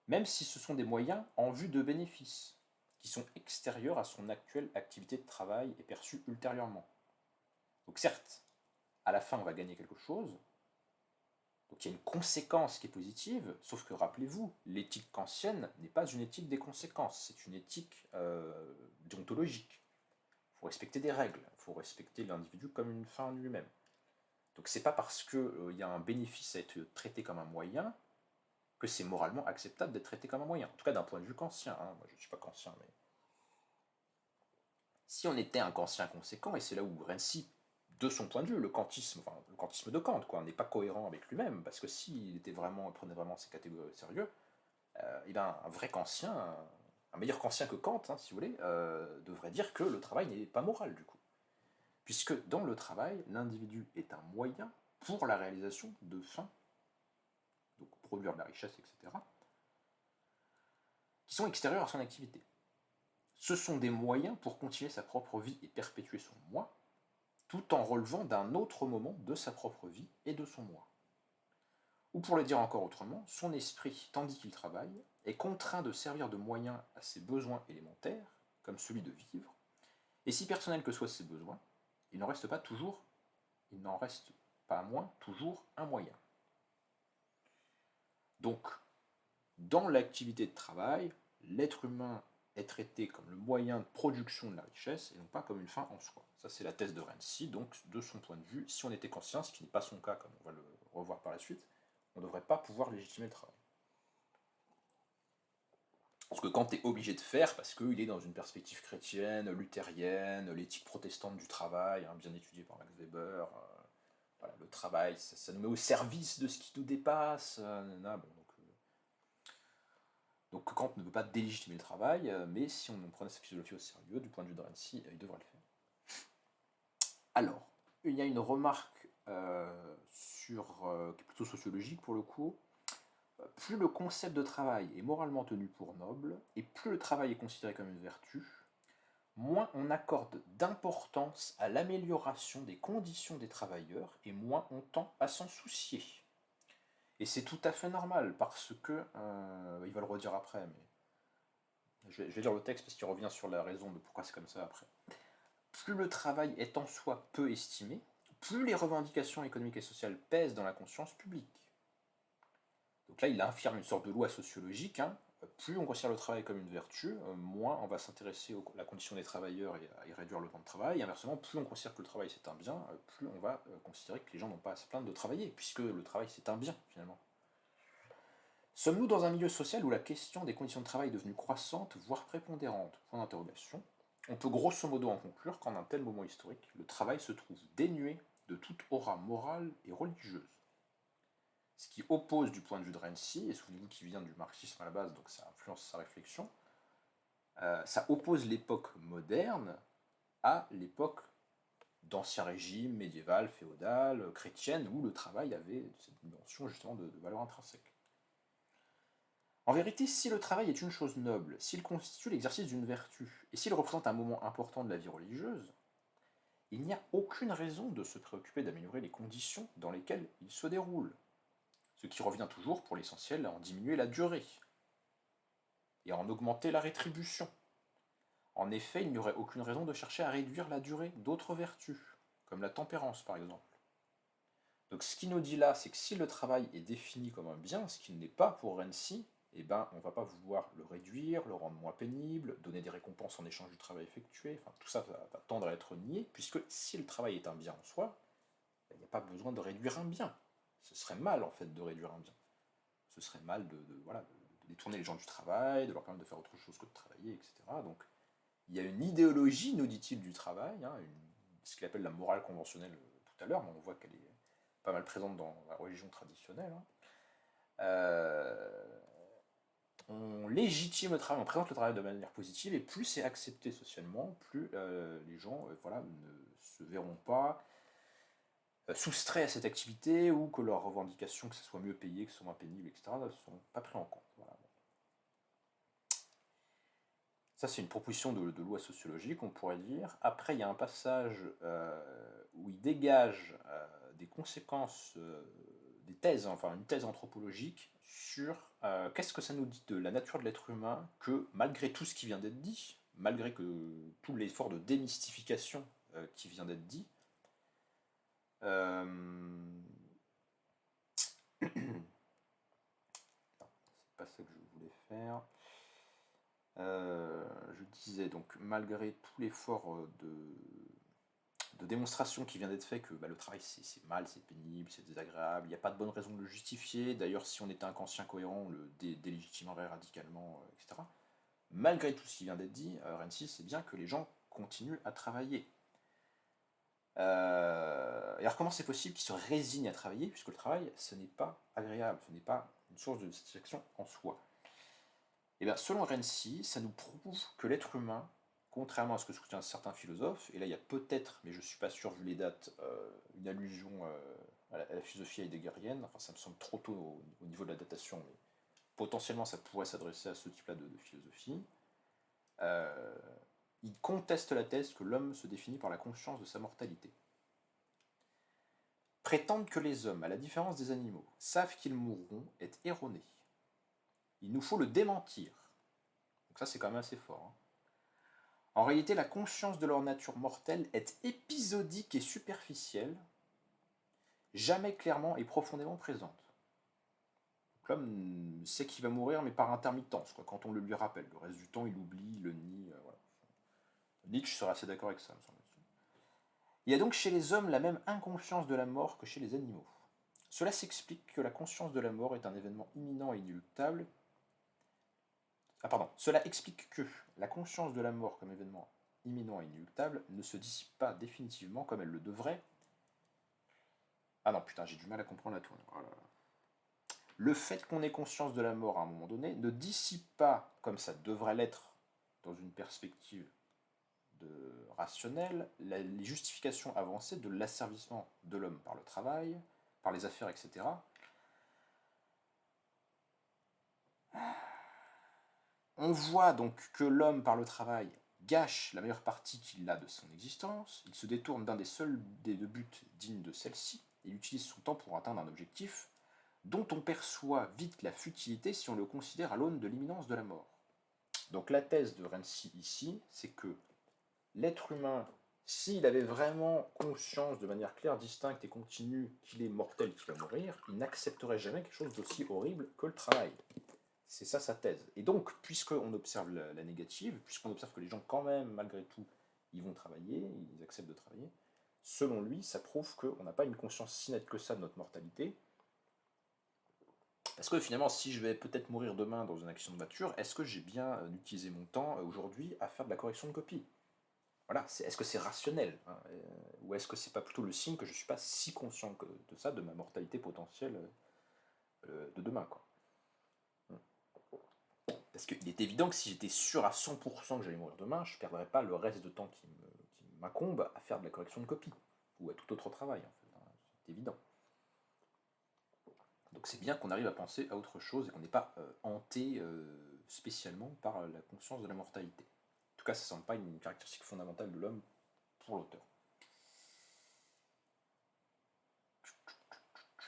même si ce sont des moyens en vue de bénéfices, qui sont extérieurs à son actuelle activité de travail et perçus ultérieurement. Donc certes, à la fin, on va gagner quelque chose, donc il y a une conséquence qui est positive, sauf que rappelez-vous, l'éthique kantienne n'est pas une éthique des conséquences, c'est une éthique déontologique. Il faut respecter des règles, il faut respecter l'individu comme une fin en lui-même. Donc c'est pas parce qu'il y a un bénéfice à être traité comme un moyen que c'est moralement acceptable d'être traité comme un moyen. En tout cas d'un point de vue kantien, hein. Moi je ne suis pas kantien, mais... Si on était un kantien conséquent, et c'est là où Renzi, de son point de vue, le kantisme de Kant, quoi, n'est pas cohérent avec lui-même, parce que s'il prenait vraiment ces catégories au sérieux, et ben, un vrai kantien, un meilleur kantien que Kant, hein, si vous voulez, devrait dire que le travail n'est pas moral, du coup. Puisque dans le travail, l'individu est un moyen pour la réalisation de fins, donc produire de la richesse, etc., qui sont extérieurs à son activité. Ce sont des moyens pour continuer sa propre vie et perpétuer son moi, tout en relevant d'un autre moment de sa propre vie et de son moi. Ou pour le dire encore autrement, son esprit, tandis qu'il travaille, est contraint de servir de moyen à ses besoins élémentaires, comme celui de vivre, et si personnel que soient ses besoins, il n'en reste pas moins toujours un moyen. Donc, dans l'activité de travail, l'être humain est traité comme le moyen de production de la richesse et non pas comme une fin en soi. Ça, c'est la thèse de Renzi. Donc, de son point de vue, si on était conscient, ce qui n'est pas son cas, comme on va le revoir par la suite, on ne devrait pas pouvoir légitimer le travail. Ce que Kant est obligé de faire, parce qu'il est dans une perspective chrétienne, luthérienne, l'éthique protestante du travail, hein, bien étudiée par Max Weber. Voilà, le travail, ça nous met au service de ce qui nous dépasse. Donc Kant ne veut pas délégitimer le travail, mais si on prenait sa physiologie au sérieux, du point de vue de Renzi, il devrait le faire. Alors, il y a une remarque qui est plutôt sociologique pour le coup. Plus le concept de travail est moralement tenu pour noble, et plus le travail est considéré comme une vertu, moins on accorde d'importance à l'amélioration des conditions des travailleurs, et moins on tend à s'en soucier. Et c'est tout à fait normal, parce que, il va le redire après, mais je vais lire le texte parce qu'il revient sur la raison de pourquoi c'est comme ça après. Plus le travail est en soi peu estimé, plus les revendications économiques et sociales pèsent dans la conscience publique. Donc là, il affirme une sorte de loi sociologique, hein. Plus on considère le travail comme une vertu, moins on va s'intéresser à la condition des travailleurs et à y réduire le temps de travail. Et inversement, plus on considère que le travail c'est un bien, plus on va considérer que les gens n'ont pas à se plaindre de travailler, puisque le travail c'est un bien, finalement. Sommes-nous dans un milieu social où la question des conditions de travail est devenue croissante, voire prépondérante? Point d'interrogation. On peut grosso modo en conclure qu'en un tel moment historique, le travail se trouve dénué de toute aura morale et religieuse. Ce qui oppose du point de vue de Renzi, et souvenez-vous qu'il vient du marxisme à la base, donc ça influence sa réflexion, ça oppose l'époque moderne à l'époque d'ancien régime, médiéval, féodal, chrétienne, où le travail avait cette dimension justement de valeur intrinsèque. En vérité, si le travail est une chose noble, s'il constitue l'exercice d'une vertu, et s'il représente un moment important de la vie religieuse, il n'y a aucune raison de se préoccuper d'améliorer les conditions dans lesquelles il se déroule, ce qui revient toujours, pour l'essentiel, à en diminuer la durée, et à en augmenter la rétribution. En effet, il n'y aurait aucune raison de chercher à réduire la durée d'autres vertus, comme la tempérance par exemple. Donc ce qu'il nous dit là, c'est que si le travail est défini comme un bien, ce qui ne l'est pas pour Renzi, eh ben, on ne va pas vouloir le réduire, le rendre moins pénible, donner des récompenses en échange du travail effectué, enfin tout ça va tendre à être nié, puisque si le travail est un bien en soi, il n'y a pas besoin de réduire un bien. Ce serait mal en fait de réduire un bien. Ce serait mal de détourner les gens du travail, de leur permettre de faire autre chose que de travailler, etc. Donc il y a une idéologie, nous dit-il, du travail, hein, ce qu'il appelle la morale conventionnelle tout à l'heure, mais on voit qu'elle est pas mal présente dans la religion traditionnelle. Hein. On légitime le travail, on présente le travail de manière positive, et plus c'est accepté socialement, plus les gens ne se verront pas soustraits à cette activité, ou que leurs revendications, que ce soit mieux payé, que ce soit moins pénible, etc., ne sont pas pris en compte. Voilà. Ça, c'est une proposition de loi sociologique, on pourrait dire. Après, il y a un passage où il dégage des conséquences, des thèses, enfin une thèse anthropologique sur qu'est-ce que ça nous dit de la nature de l'être humain que malgré tout ce qui vient d'être dit, malgré tout l'effort de démystification qui vient d'être dit, c'est pas ça que je voulais faire. Je disais donc, malgré tout l'effort de démonstration qui vient d'être fait que le travail c'est mal, c'est pénible, c'est désagréable, il n'y a pas de bonne raison de le justifier, d'ailleurs si on était un conscient cohérent, on le délégitimerait radicalement, etc. Malgré tout ce qui vient d'être dit, Renzi, c'est bien que les gens continuent à travailler. Et alors comment c'est possible qu'ils se résignent à travailler, puisque le travail, ce n'est pas agréable, ce n'est pas une source de satisfaction en soi. Et bien, selon Renzi, ça nous prouve que l'être humain, contrairement à ce que soutient certains philosophes, et là il y a peut-être, mais je ne suis pas sûr vu les dates, une allusion à la philosophie heideggerienne, enfin ça me semble trop tôt au niveau de la datation, mais potentiellement ça pourrait s'adresser à ce type-là de philosophie, il conteste la thèse que l'homme se définit par la conscience de sa mortalité. Prétendre que les hommes, à la différence des animaux, savent qu'ils mourront est erroné. Il nous faut le démentir. Donc ça c'est quand même assez fort. Hein. En réalité, la conscience de leur nature mortelle est épisodique et superficielle, jamais clairement et profondément présente. L'homme sait qu'il va mourir, mais par intermittence, quoi, quand on le lui rappelle. Le reste du temps, il oublie, il le nie. Voilà. Nietzsche serait assez d'accord avec ça, me semble-t-il. Il y a donc chez les hommes la même inconscience de la mort que chez les animaux. Cela s'explique que la conscience de la mort est un événement imminent et inéluctable. Cela explique que la conscience de la mort comme événement imminent et inéluctable ne se dissipe pas définitivement comme elle le devrait. Ah non, putain, j'ai du mal à comprendre la tourne. Oh là là. Le fait qu'on ait conscience de la mort à un moment donné ne dissipe pas, comme ça devrait l'être dans une perspective rationnelle, les justifications avancées de l'asservissement de l'homme par le travail, par les affaires, etc. On voit donc que l'homme, par le travail, gâche la meilleure partie qu'il a de son existence, il se détourne d'un des seuls des deux buts dignes de celle-ci, il utilise son temps pour atteindre un objectif dont on perçoit vite la futilité si on le considère à l'aune de l'imminence de la mort. Donc la thèse de Renzi ici, c'est que l'être humain, s'il avait vraiment conscience de manière claire, distincte et continue qu'il est mortel, qu'il va mourir, il n'accepterait jamais quelque chose d'aussi horrible que le travail. C'est ça sa thèse. Et donc, puisqu'on observe la négative, puisqu'on observe que les gens, quand même, malgré tout, ils vont travailler, ils acceptent de travailler, selon lui, ça prouve qu'on n'a pas une conscience si nette que ça de notre mortalité. Parce que finalement, si je vais peut-être mourir demain dans une accident de voiture, est-ce que j'ai bien utilisé mon temps aujourd'hui à faire de la correction de copie? Voilà, est-ce que c'est rationnel hein, ou est-ce que c'est pas plutôt le signe que je ne suis pas si conscient de ça, de ma mortalité potentielle de demain quoi. Parce qu'il est évident que si j'étais sûr à 100% que j'allais mourir demain, je ne perdrais pas le reste de temps qui m'accombe à faire de la correction de copie, ou à tout autre travail, en fait. Hein, c'est évident. Donc c'est bien qu'on arrive à penser à autre chose et qu'on n'est pas hanté spécialement par la conscience de la mortalité. En tout cas, ça ne semble pas une caractéristique fondamentale de l'homme pour l'auteur.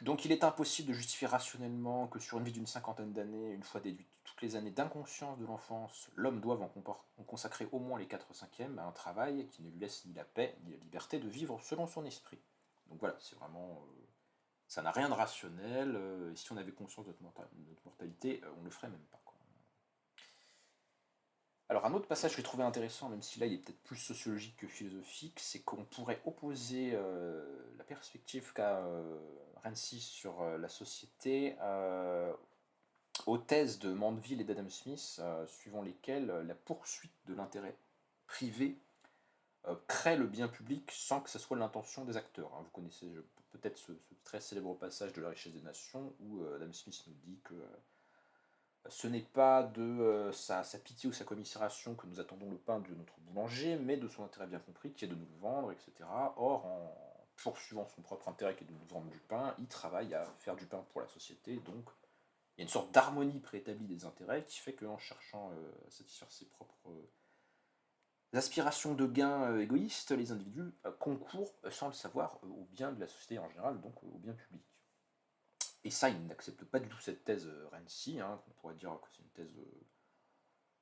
Donc il est impossible de justifier rationnellement que sur une vie d'une cinquantaine d'années, une fois déduites toutes les années d'inconscience de l'enfance, l'homme doive en consacrer au moins les 4/5 à un travail qui ne lui laisse ni la paix ni la liberté de vivre selon son esprit. Donc voilà, c'est vraiment... ça n'a rien de rationnel, et si on avait conscience de notre mortalité, on ne le ferait même pas. Quoi. Alors un autre passage que j'ai trouvé intéressant, même si là il est peut-être plus sociologique que philosophique, c'est qu'on pourrait opposer la perspective qu'a Renzi sur la société aux thèses de Mandeville et d'Adam Smith, suivant lesquelles la poursuite de l'intérêt privé crée le bien public sans que ce soit l'intention des acteurs. Hein. Vous connaissez peut-être ce très célèbre passage de La richesse des nations où Adam Smith nous dit que ce n'est pas de sa pitié ou sa commisération que nous attendons le pain de notre boulanger, mais de son intérêt bien compris qui est de nous le vendre, etc. Or, en poursuivant son propre intérêt qui est de nous vendre du pain, il travaille à faire du pain pour la société, donc il y a une sorte d'harmonie préétablie des intérêts qui fait qu'en cherchant à satisfaire ses propres aspirations de gains égoïstes, les individus concourent, sans le savoir, au bien de la société en général, donc au bien public. Et ça, il n'accepte pas du tout cette thèse Renzi, hein, on pourrait dire que c'est une thèse,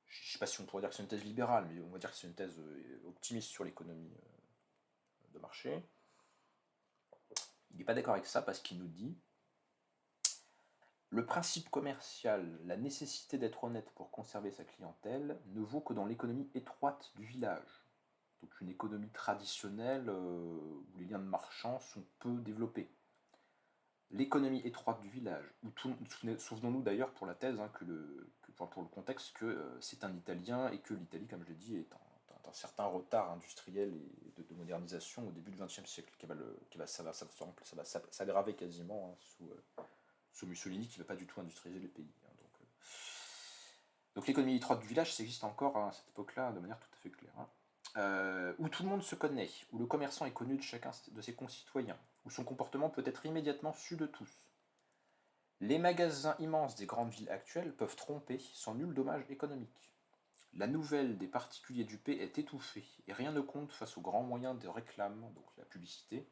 je ne sais pas si on pourrait dire que c'est une thèse libérale, mais on va dire que c'est une thèse optimiste sur l'économie de marché. Il n'est pas d'accord avec ça parce qu'il nous dit le principe commercial, la nécessité d'être honnête pour conserver sa clientèle, ne vaut que dans l'économie étroite du village. Donc une économie traditionnelle où les liens de marchands sont peu développés. L'économie étroite du village, où souvenons-nous d'ailleurs pour la thèse, hein, pour le contexte, que c'est un Italien et que l'Italie, comme je l'ai dit, est un certain retard industriel et de modernisation au début du XXe siècle, ça va s'aggraver quasiment hein, sous Mussolini, qui ne va pas du tout industrialiser le pays. Hein, donc l'économie étroite du village, ça existe encore hein, à cette époque-là de manière tout à fait claire. Hein. Où tout le monde se connaît, où le commerçant est connu de chacun de ses concitoyens, où son comportement peut être immédiatement su de tous. Les magasins immenses des grandes villes actuelles peuvent tromper sans nul dommage économique. La nouvelle des particuliers dupés est étouffée, et rien ne compte face aux grands moyens de réclame, donc la publicité,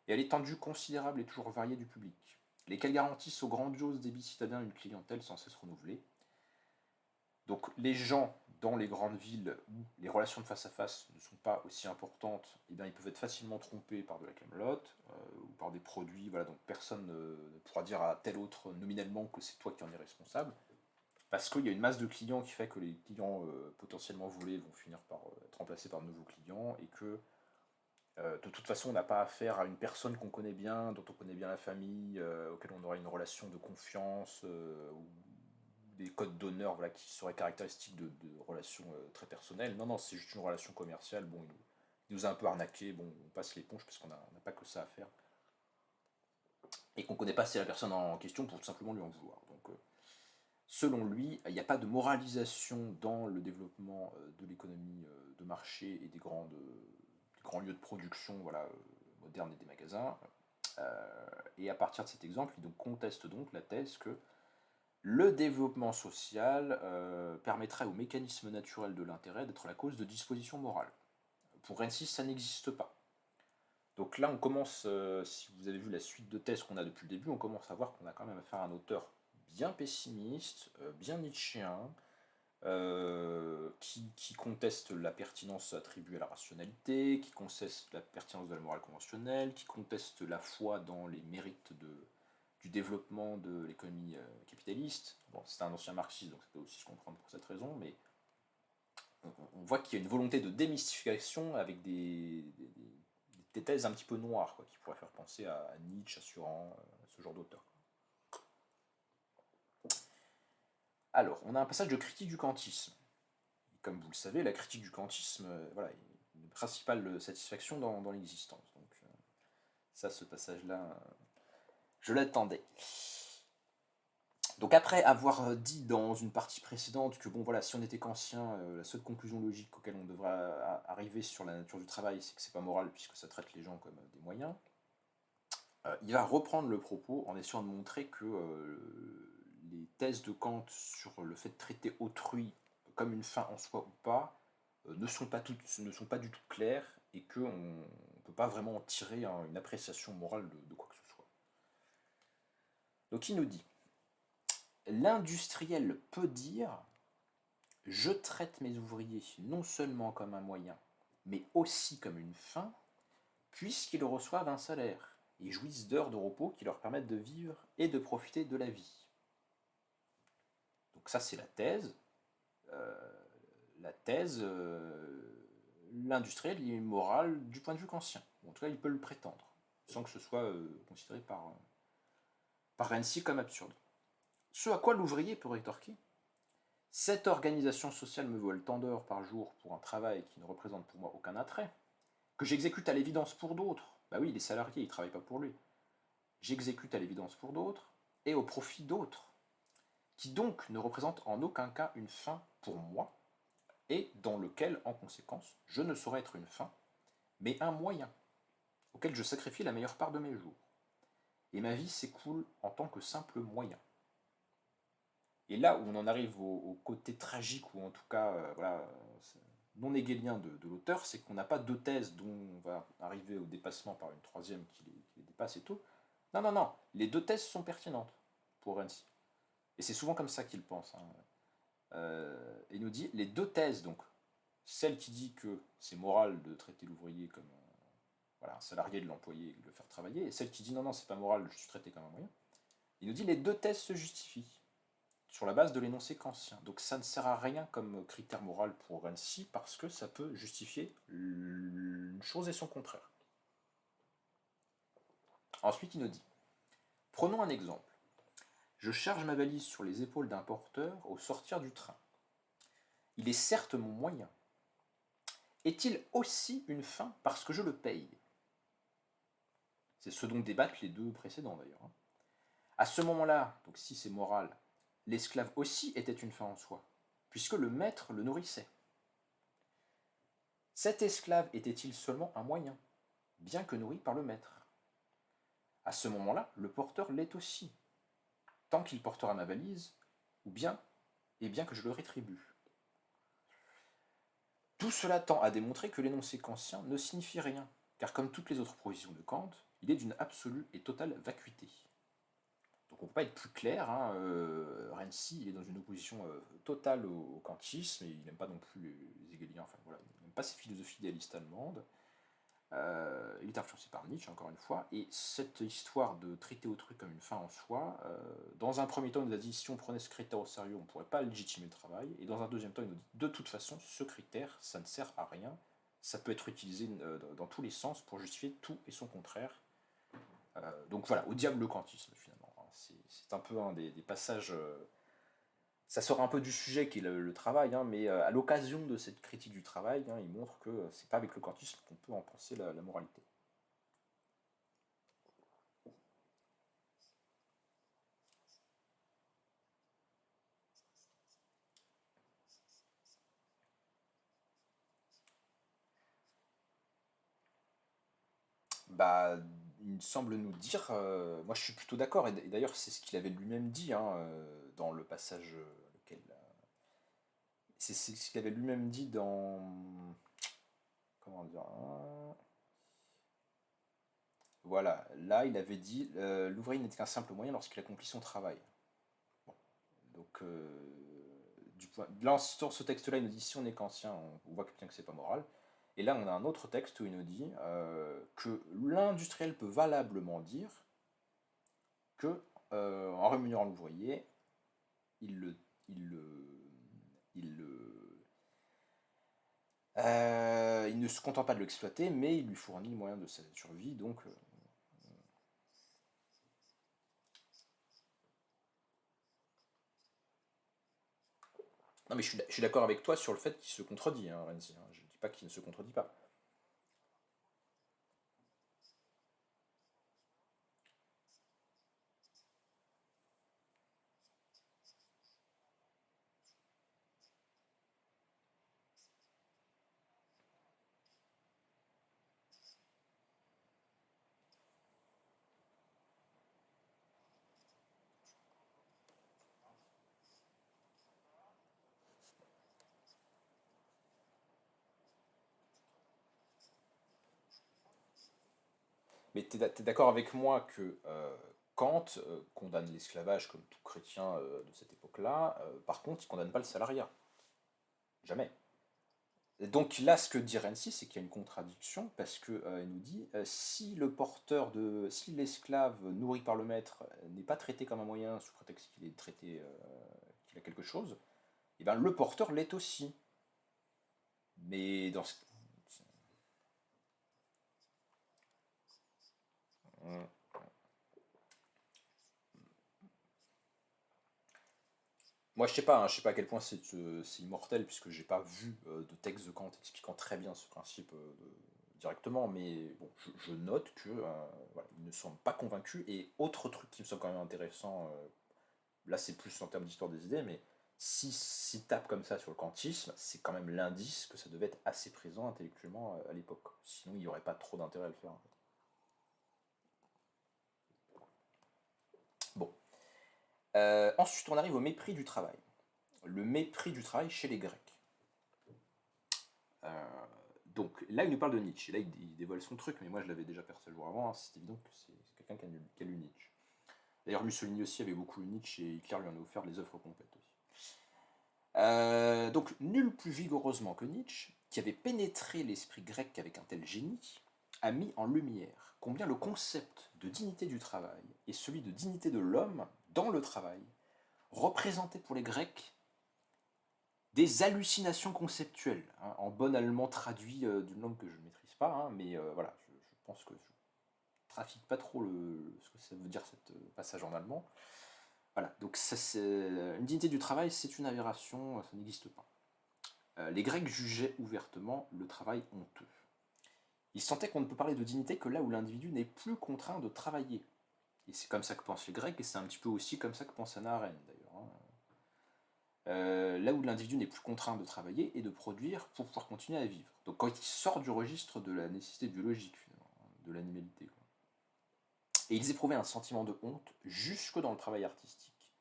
et à l'étendue considérable et toujours variée du public, lesquels garantissent aux grandioses débits citadins une clientèle sans cesse renouvelée. Donc les gens dans les grandes villes où les relations de face à face ne sont pas aussi importantes, eh bien, ils peuvent être facilement trompés par de la camelote ou par des produits. Voilà, donc personne ne pourra dire à tel autre nominellement que c'est toi qui en es responsable, parce qu'il y a une masse de clients qui fait que les clients potentiellement volés vont finir par être remplacés par de nouveaux clients et que de toute façon on n'a pas affaire à une personne qu'on connaît bien, dont on connaît bien la famille, auquel on aura une relation de confiance ou des codes d'honneur voilà, qui seraient caractéristiques de relations très personnelles. Non, non, c'est juste une relation commerciale. Bon, il nous a un peu arnaqué. Bon, on passe l'éponge parce qu'on n'a pas que ça à faire. Et qu'on ne connaît pas assez la personne en question pour tout simplement lui en vouloir. Donc, selon lui, il n'y a pas de moralisation dans le développement de l'économie de marché et des grands lieux de production voilà, modernes et des magasins. Et à partir de cet exemple, il donc conteste donc la thèse que le développement social permettrait au mécanisme naturel de l'intérêt d'être la cause de dispositions morales. Pour Rensis, ça n'existe pas. Donc là, on commence, si vous avez vu la suite de thèses qu'on a depuis le début, on commence à voir qu'on a quand même affaire à un auteur bien pessimiste, bien nietzschéen, qui conteste la pertinence attribuée à la rationalité, qui conteste la pertinence de la morale conventionnelle, qui conteste la foi dans les mérites du développement de l'économie capitaliste. Bon, c'est un ancien marxiste, donc ça peut aussi se comprendre pour cette raison, mais on voit qu'il y a une volonté de démystification avec des thèses un petit peu noires, quoi, qui pourraient faire penser à Nietzsche, à Suran, ce genre d'auteur. Alors, on a un passage de critique du kantisme. Comme vous le savez, la critique du kantisme, voilà, une principale satisfaction dans l'existence. Donc, ça, ce passage-là, je l'attendais. Donc après avoir dit dans une partie précédente que bon voilà, si on était kantien, la seule conclusion logique auquel on devrait arriver sur la nature du travail, c'est que c'est pas moral puisque ça traite les gens comme des moyens, il va reprendre le propos en essayant de montrer que les thèses de Kant sur le fait de traiter autrui comme une fin en soi ou pas ne sont pas du tout claires et qu'on ne peut pas vraiment en tirer une appréciation morale de quoi que ce soit. Donc il nous dit l'industriel peut dire « Je traite mes ouvriers non seulement comme un moyen, mais aussi comme une fin, puisqu'ils reçoivent un salaire et jouissent d'heures de repos qui leur permettent de vivre et de profiter de la vie. » Donc ça, c'est la thèse. L'industriel, il est moral du point de vue kantien. En tout cas, il peut le prétendre, sans que ce soit considéré par Renzi comme absurde. Ce à quoi l'ouvrier peut rétorquer. Cette organisation sociale me vole tant d'heures par jour pour un travail qui ne représente pour moi aucun attrait, que j'exécute à l'évidence pour d'autres. Bah oui, il est salarié, il ne travaille pas pour lui. J'exécute à l'évidence pour d'autres et au profit d'autres, qui donc ne représentent en aucun cas une fin pour moi, et dans lequel, en conséquence, je ne saurais être une fin, mais un moyen, auquel je sacrifie la meilleure part de mes jours. Et ma vie s'écoule en tant que simple moyen. Et là où on en arrive au côté tragique, ou en tout cas, voilà, non hegelien de l'auteur, c'est qu'on n'a pas deux thèses dont on va arriver au dépassement par une troisième qui les dépasse et tout. Non, non, non, les deux thèses sont pertinentes pour Renzi. Et c'est souvent comme ça qu'il pense. Hein. Il nous dit, les deux thèses, donc, celle qui dit que c'est moral de traiter l'ouvrier comme voilà, un salarié de l'employé et de le faire travailler, et celle qui dit non, non, c'est pas moral, je suis traité comme un moyen, il nous dit les deux thèses se justifient sur la base de l'énoncé kantien. Donc ça ne sert à rien comme critère moral pour Renzi parce que ça peut justifier une chose et son contraire. Ensuite, il nous dit, prenons un exemple. Je charge ma valise sur les épaules d'un porteur au sortir du train. Il est certes mon moyen. Est-il aussi une fin parce que je le paye? C'est ce dont débattent les deux précédents d'ailleurs. Hein. À ce moment-là, donc si c'est moral, l'esclave aussi était une fin en soi, puisque le maître le nourrissait. Cet esclave était-il seulement un moyen, bien que nourri par le maître? À ce moment-là, le porteur l'est aussi, tant qu'il portera ma valise, ou bien, et bien que je le rétribue. Tout cela tend à démontrer que l'énoncé kantien ne signifie rien, car comme toutes les autres provisions de Kant, il est d'une absolue et totale vacuité. Donc on ne peut pas être plus clair, hein, Renzi il est dans une opposition totale au kantisme, et il n'aime pas non plus les hegeliens, enfin voilà, il n'aime pas ces philosophies idéalistes allemandes. Il est influencé par Nietzsche, encore une fois, et cette histoire de traiter autrui comme une fin en soi, dans un premier temps, il nous a dit si on prenait ce critère au sérieux, on ne pourrait pas légitimer le travail, et dans un deuxième temps, il nous dit de toute façon, ce critère, ça ne sert à rien, ça peut être utilisé dans tous les sens pour justifier tout et son contraire. Donc voilà, au diable le kantisme, finalement. Hein. C'est un peu un des passages. Ça sort un peu du sujet qui est le travail, hein, mais à l'occasion de cette critique du travail, hein, il montre que c'est pas avec le kantisme qu'on peut en penser la moralité. Bah, il semble nous dire, moi je suis plutôt d'accord, et d'ailleurs c'est ce qu'il avait lui-même dit hein, dans le passage, lequel, c'est ce qu'il avait lui-même dit dans, comment dire, hein, voilà, là il avait dit, l'ouvrier n'est qu'un simple moyen lorsqu'il accomplit son travail. Bon. Donc, là, sur ce texte-là, il nous dit si on est kantien, on voit bien que c'est pas moral. Et là, on a un autre texte où il nous dit que l'industriel peut valablement dire que, en rémunérant l'ouvrier, il le, il le, il ne se contente pas de l'exploiter, mais il lui fournit le moyen de sa survie. Donc, non, mais je suis d'accord avec toi sur le fait qu'il se contredit, hein, Renzi. Hein. Je ne dis pas qu'il ne se contredit pas. Mais tu es d'accord avec moi que Kant condamne l'esclavage comme tout chrétien de cette époque-là. Par contre, il condamne pas le salariat. Jamais. Et donc là, ce que dit Renzi, c'est qu'il y a une contradiction parce que il nous dit si le porteur de, si l'esclave nourri par le maître n'est pas traité comme un moyen sous prétexte qu'il est traité, qu'il a quelque chose, et ben le porteur l'est aussi. Mais dans ce, moi, je sais pas, hein, je sais pas à quel point c'est immortel, puisque j'ai pas vu de texte de Kant expliquant très bien ce principe directement, mais bon, je note que voilà, ils ne semblent pas convaincus. Et autre truc qui me semble quand même intéressant, là c'est plus en termes d'histoire des idées, mais s'ils tapent comme ça sur le kantisme, c'est quand même l'indice que ça devait être assez présent intellectuellement à l'époque. Sinon, il n'y aurait pas trop d'intérêt à le faire. En fait. Bon. Ensuite, on arrive au mépris du travail. Le mépris du travail chez les Grecs. Donc là, il nous parle de Nietzsche. Et là, il dévoile son truc, mais moi, je l'avais déjà perçu le jour avant. Hein, c'est évident que c'est quelqu'un qui a lu Nietzsche. D'ailleurs, Mussolini aussi avait beaucoup lu Nietzsche et Hitler lui en a offert les œuvres complètes aussi. Donc, nul plus vigoureusement que Nietzsche, qui avait pénétré l'esprit grec avec un tel génie, a mis en lumière combien le concept de dignité du travail et celui de dignité de l'homme dans le travail représentaient pour les Grecs des hallucinations conceptuelles, hein, en bon allemand traduit d'une langue que je ne maîtrise pas, hein, mais voilà, je pense que je ne trafique pas trop ce que ça veut dire ce passage en allemand. Voilà, donc ça, une dignité du travail, c'est une aberration, ça n'existe pas. Les Grecs jugeaient ouvertement le travail honteux. Ils sentaient qu'on ne peut parler de dignité que là où l'individu n'est plus contraint de travailler. Et c'est comme ça que pensent les Grecs, et c'est un petit peu aussi comme ça que pense Hannah Arendt d'ailleurs. Hein. Là où l'individu n'est plus contraint de travailler et de produire pour pouvoir continuer à vivre. Donc quand il sort du registre de la nécessité biologique, finalement, de l'animalité. Quoi. Et ils éprouvaient un sentiment de honte jusque dans le travail artistique.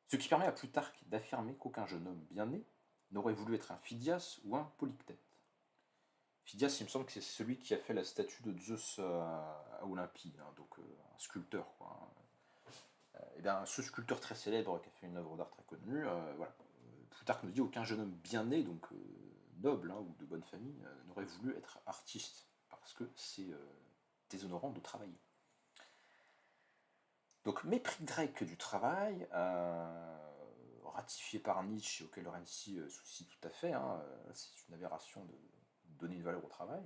Ce qui permet à Plutarque d'affirmer qu'aucun jeune homme bien né n'aurait voulu être un Phidias ou un Polyctète. Phidias, il me semble que c'est celui qui a fait la statue de Zeus à Olympie, hein, donc un sculpteur. Quoi, hein. Et bien, ce sculpteur très célèbre qui a fait une œuvre d'art très connue, voilà. Plutarque nous dit aucun jeune homme bien né, donc noble hein, ou de bonne famille, n'aurait voulu être artiste, parce que c'est déshonorant de travailler. Donc, mépris grec du travail, ratifié par Nietzsche, auquel Renzi soucie tout à fait, hein, c'est une aberration de donner une valeur au travail.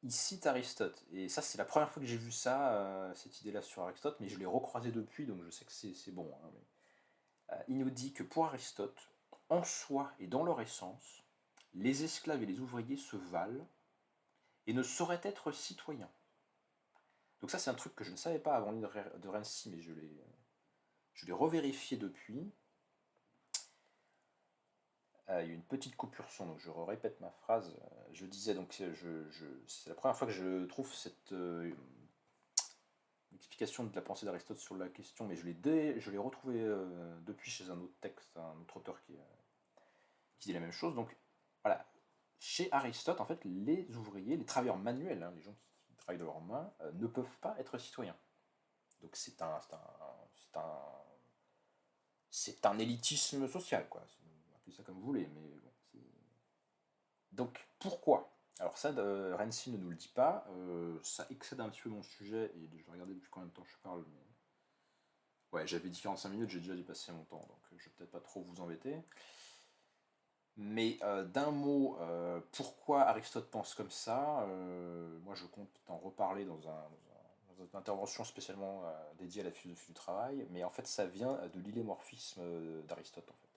Il cite Aristote, et ça c'est la première fois que j'ai vu ça, cette idée-là sur Aristote, mais je l'ai recroisé depuis, donc je sais que c'est bon. Hein, mais, il nous dit que pour Aristote, en soi et dans leur essence, les esclaves et les ouvriers se valent et ne sauraient être citoyens. Donc ça c'est un truc que je ne savais pas avant l'île de Renzi, mais je l'ai revérifié depuis. Il y a eu une petite coupure son, donc je répète ma phrase. Je disais donc, c'est la première fois que je trouve cette explication de la pensée d'Aristote sur la question, mais je l'ai retrouvé depuis chez un autre texte, un autre auteur qui dit la même chose. Donc voilà, chez Aristote, en fait, les ouvriers, les travailleurs manuels, hein, les gens qui travaillent de leurs mains, ne peuvent pas être citoyens. Donc c'est un élitisme social, quoi. Appelez ça comme vous voulez, mais bon. Donc pourquoi? Alors ça, Renzi ne nous le dit pas. Ça excède un petit peu mon sujet et je vais regarder depuis combien de temps je parle. Mais... ouais, j'avais dit 45 minutes, j'ai déjà dépassé mon temps, donc je vais peut-être pas trop vous embêter. Mais d'un mot, pourquoi Aristote pense comme ça, moi je compte en reparler dans une intervention spécialement dédiée à la philosophie du travail, mais en fait ça vient de l'illémorphisme d'Aristote en fait.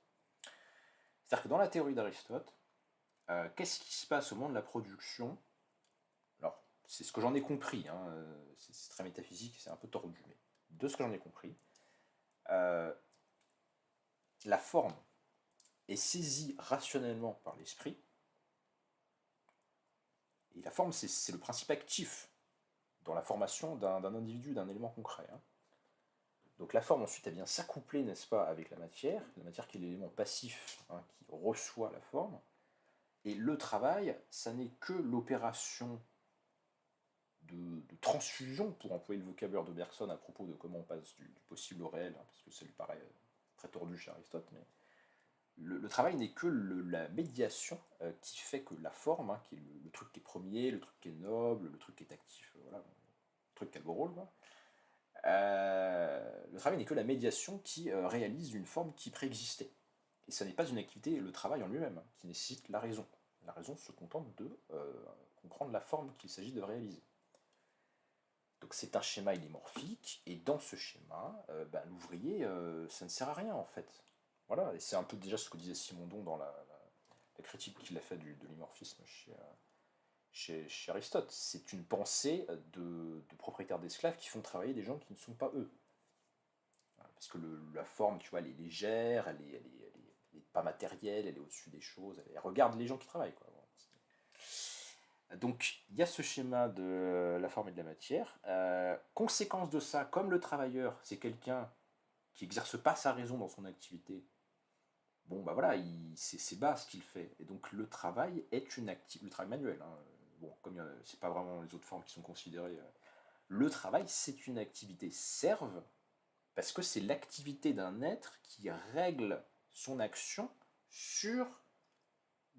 C'est-à-dire que dans la théorie d'Aristote, qu'est-ce qui se passe au moment de la production? Alors, c'est ce que j'en ai compris, hein, c'est très métaphysique, c'est un peu tordu, mais de ce que j'en ai compris, euh, la forme est saisie rationnellement par l'esprit, et la forme, c'est le principe actif dans la formation d'un individu, d'un élément concret. Hein. Donc la forme, ensuite, elle vient s'accoupler, n'est-ce pas, avec la matière qui est l'élément passif hein, qui reçoit la forme, et le travail, ça n'est que l'opération de transfusion, pour employer le vocabulaire de Bergson à propos de comment on passe du possible au réel, hein, parce que ça lui paraît très tordu chez Aristote, mais le travail n'est que la médiation qui fait que la forme, hein, qui est le truc qui est premier, le truc qui est noble, le truc qui est actif, voilà, le truc qui a le beau rôle, le travail n'est que la médiation qui réalise une forme qui préexistait. Et ça n'est pas une activité, le travail en lui-même, hein, qui nécessite la raison. La raison se contente de comprendre la forme qu'il s'agit de réaliser. Donc c'est un schéma illimorphique, et dans ce schéma, l'ouvrier, ça ne sert à rien en fait. Voilà, et c'est un peu déjà ce que disait Simondon dans la critique qu'il a fait de l'imorphisme chez Aristote. C'est une pensée de propriétaires d'esclaves qui font travailler des gens qui ne sont pas eux. Parce que la forme, tu vois, elle est légère, elle est pas matérielle, elle est au-dessus des choses, elle regarde les gens qui travaillent, quoi. Donc, il y a ce schéma de la forme et de la matière. Conséquence de ça, comme le travailleur, c'est quelqu'un qui n'exerce pas sa raison dans son activité, bon, bah voilà, c'est bas ce qu'il fait. Et donc le travail est une activité, le travail manuel, hein. Bon, comme c'est pas vraiment les autres formes qui sont considérées, le travail c'est une activité serve, parce que c'est l'activité d'un être qui règle son action sur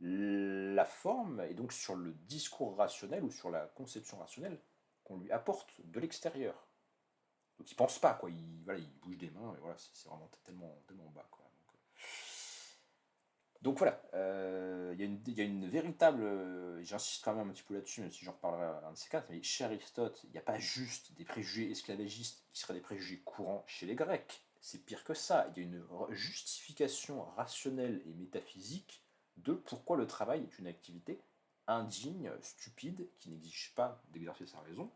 la forme, et donc sur le discours rationnel ou sur la conception rationnelle qu'on lui apporte de l'extérieur. Donc il pense pas, quoi. Voilà, il bouge des mains, et voilà, c'est vraiment tellement bas, quoi. Donc voilà, il y a une véritable. J'insiste quand même un petit peu là-dessus, même si j'en reparlerai à un de ces quatre, mais chez Aristote, il n'y a pas juste des préjugés esclavagistes qui seraient des préjugés courants chez les Grecs. C'est pire que ça. Il y a une justification rationnelle et métaphysique de pourquoi le travail est une activité indigne, stupide, qui n'exige pas d'exercer sa raison,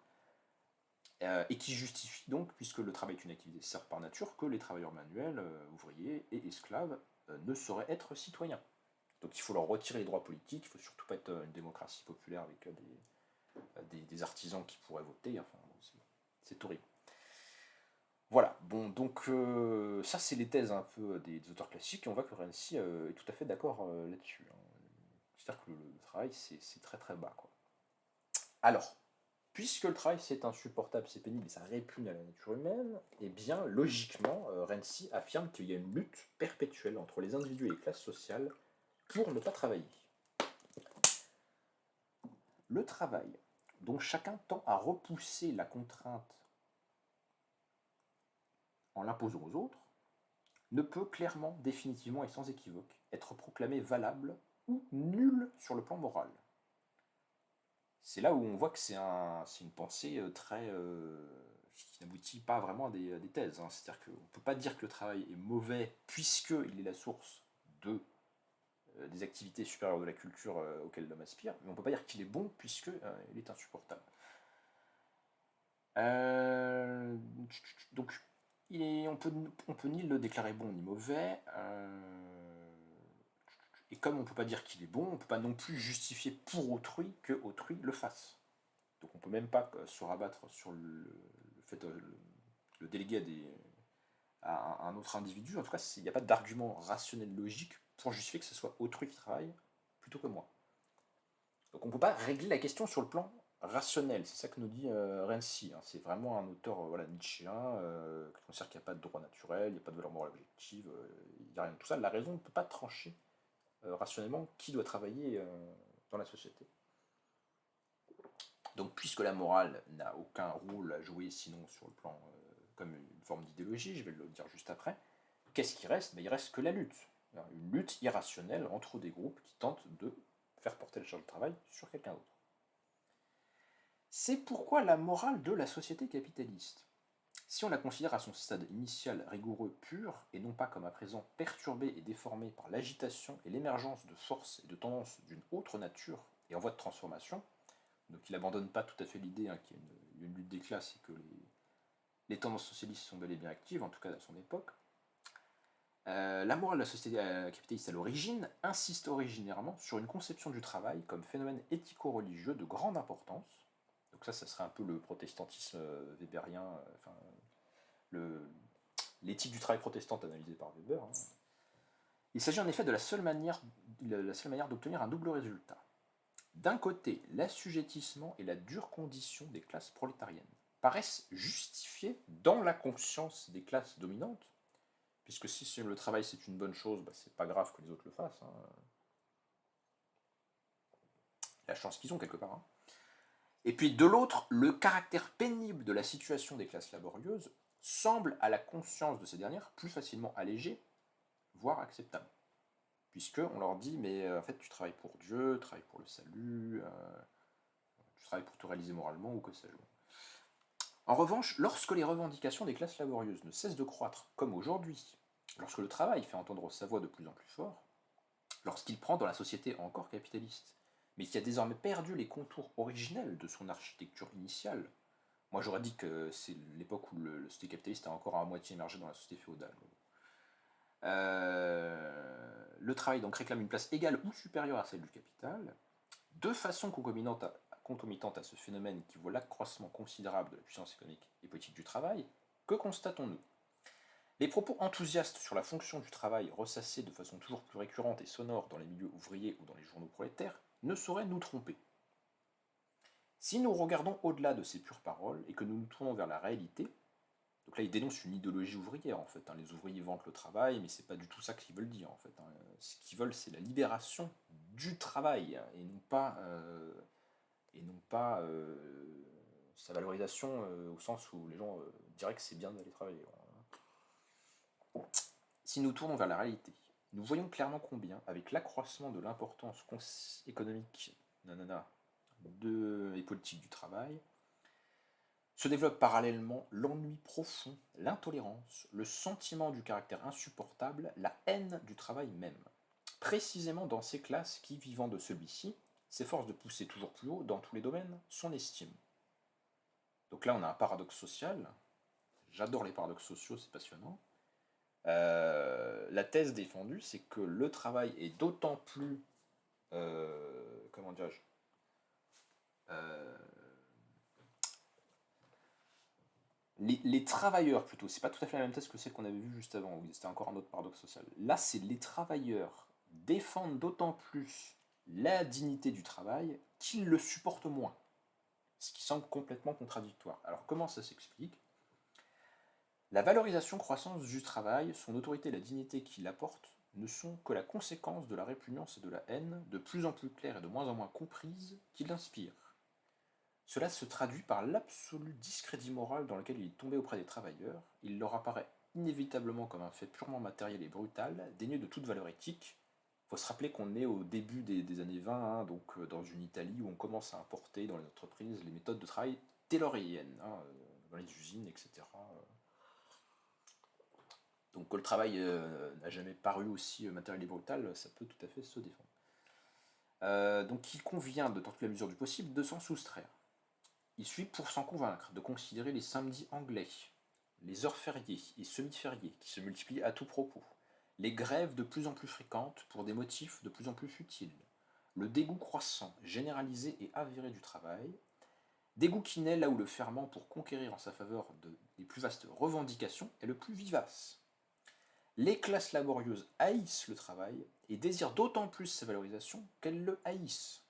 et qui justifie donc, puisque le travail est une activité serve par nature, que les travailleurs manuels, ouvriers et esclaves ne sauraient être citoyens. Donc il faut leur retirer les droits politiques, il ne faut surtout pas être une démocratie populaire avec des artisans qui pourraient voter, enfin c'est horrible. Voilà, bon, donc ça c'est les thèses un peu des auteurs classiques, et on voit que Renzi est tout à fait d'accord là-dessus, hein. C'est-à-dire que le travail c'est très très bas, quoi. Alors, puisque le travail c'est insupportable, c'est pénible et ça répugne à la nature humaine, eh bien logiquement, Renzi affirme qu'il y a une lutte perpétuelle entre les individus et les classes sociales pour ne pas travailler. Le travail, dont chacun tend à repousser la contrainte en l'imposant aux autres, ne peut clairement, définitivement et sans équivoque être proclamé valable ou nul sur le plan moral. C'est là où on voit que c'est une pensée très qui n'aboutit pas vraiment à des thèses, hein. C'est-à-dire qu'on ne peut pas dire que le travail est mauvais puisqu'il est la source de, des activités supérieures de la culture auxquelles l'homme aspire, mais on ne peut pas dire qu'il est bon puisqu'il est insupportable. Donc, on peut ni le déclarer bon ni mauvais. Et comme on ne peut pas dire qu'il est bon, on ne peut pas non plus justifier pour autrui que autrui le fasse. Donc on ne peut même pas se rabattre sur le fait de le déléguer à un autre individu. En tout cas, il n'y a pas d'argument rationnel logique pour justifier que ce soit autrui qui travaille plutôt que moi. Donc on ne peut pas régler la question sur le plan rationnel, c'est ça que nous dit Renzi, hein. C'est vraiment un auteur voilà, nietzschéen qui considère qu'il n'y a pas de droit naturel, il n'y a pas de valeur morale objective, il n'y a rien de tout ça. La raison ne peut pas trancher rationnellement qui doit travailler dans la société. Donc puisque la morale n'a aucun rôle à jouer sinon sur le plan comme une forme d'idéologie, je vais le dire juste après, qu'est-ce qui reste? Il reste que la lutte. Une lutte irrationnelle entre des groupes qui tentent de faire porter la charge de travail sur quelqu'un d'autre. C'est pourquoi la morale de la société capitaliste, si on la considère à son stade initial rigoureux, pur, et non pas comme à présent perturbée et déformée par l'agitation et l'émergence de forces et de tendances d'une autre nature et en voie de transformation, donc il n'abandonne pas tout à fait l'idée qu'il y a une lutte des classes et que les tendances socialistes sont bel et bien actives, en tout cas à son époque, la morale de la société capitaliste à l'origine insiste originairement sur une conception du travail comme phénomène éthico-religieux de grande importance. Donc ça serait un peu le protestantisme weberien, enfin, l'éthique du travail protestante analysée par Weber, hein. Il s'agit en effet de la seule manière d'obtenir un double résultat. D'un côté, l'assujettissement et la dure condition des classes prolétariennes paraissent justifiés dans la conscience des classes dominantes, puisque si le travail c'est une bonne chose, c'est pas grave que les autres le fassent, hein. La chance qu'ils ont quelque part, hein. Et puis de l'autre, le caractère pénible de la situation des classes laborieuses semble à la conscience de ces dernières plus facilement allégé, voire acceptable. Puisqu'on leur dit, mais en fait tu travailles pour Dieu, tu travailles pour le salut, tu travailles pour te réaliser moralement, ou que sais-je. En revanche, lorsque les revendications des classes laborieuses ne cessent de croître, comme aujourd'hui, lorsque le travail fait entendre sa voix de plus en plus fort, lorsqu'il prend dans la société encore capitaliste, mais qui a désormais perdu les contours originels de son architecture initiale, moi j'aurais dit que c'est l'époque où le société capitaliste a encore à moitié émergé dans la société féodale. Le travail donc réclame une place égale ou supérieure à celle du capital, de façon concomitante à ce phénomène qui voit l'accroissement considérable de la puissance économique et politique du travail. Que constatons-nous? Les propos enthousiastes sur la fonction du travail ressassés de façon toujours plus récurrente et sonore dans les milieux ouvriers ou dans les journaux prolétaires ne sauraient nous tromper. Si nous regardons au-delà de ces pures paroles et que nous nous tournons vers la réalité, donc là il dénonce une idéologie ouvrière en fait, les ouvriers vantent le travail, mais c'est pas du tout ça qu'ils veulent dire en fait. Ce qu'ils veulent c'est la libération du travail et non pas sa valorisation au sens où les gens diraient que c'est bien d'aller travailler. Si nous tournons vers la réalité, nous voyons clairement combien, avec l'accroissement de l'importance économique et politique du travail, se développe parallèlement l'ennui profond, l'intolérance, le sentiment du caractère insupportable, la haine du travail même. Précisément dans ces classes qui, vivant de celui-ci, s'efforcent de pousser toujours plus haut, dans tous les domaines, son estime. Donc là, on a un paradoxe social. J'adore les paradoxes sociaux, c'est passionnant. La thèse défendue, c'est que le travail est d'autant plus, comment dirais-je, les travailleurs plutôt, c'est pas tout à fait la même thèse que celle qu'on avait vue juste avant, où c'était encore un autre paradoxe social. Là, c'est les travailleurs défendent d'autant plus la dignité du travail qu'ils le supportent moins, ce qui semble complètement contradictoire. Alors comment ça s'explique? La valorisation croissante du travail, son autorité et la dignité qu'il apporte ne sont que la conséquence de la répugnance et de la haine, de plus en plus claire et de moins en moins comprise, qu'il inspire. Cela se traduit par l'absolu discrédit moral dans lequel il est tombé auprès des travailleurs. Il leur apparaît inévitablement comme un fait purement matériel et brutal, dénué de toute valeur éthique. Il faut se rappeler qu'on est au début des années 20, donc dans une Italie où on commence à importer dans les entreprises les méthodes de travail tayloriennes, dans les usines, etc. Donc que le travail n'a jamais paru aussi matériel et brutal, ça peut tout à fait se défendre. Donc il convient, dans toute la mesure du possible, de s'en soustraire. Il suffit pour s'en convaincre de considérer les samedis anglais, les heures fériées et semi-fériées qui se multiplient à tout propos, les grèves de plus en plus fréquentes pour des motifs de plus en plus futiles, le dégoût croissant, généralisé et avéré du travail, dégoût qui naît là où le ferment pour conquérir en sa faveur les plus vastes revendications est le plus vivace. Les classes laborieuses haïssent le travail et désirent d'autant plus sa valorisation qu'elles le haïssent.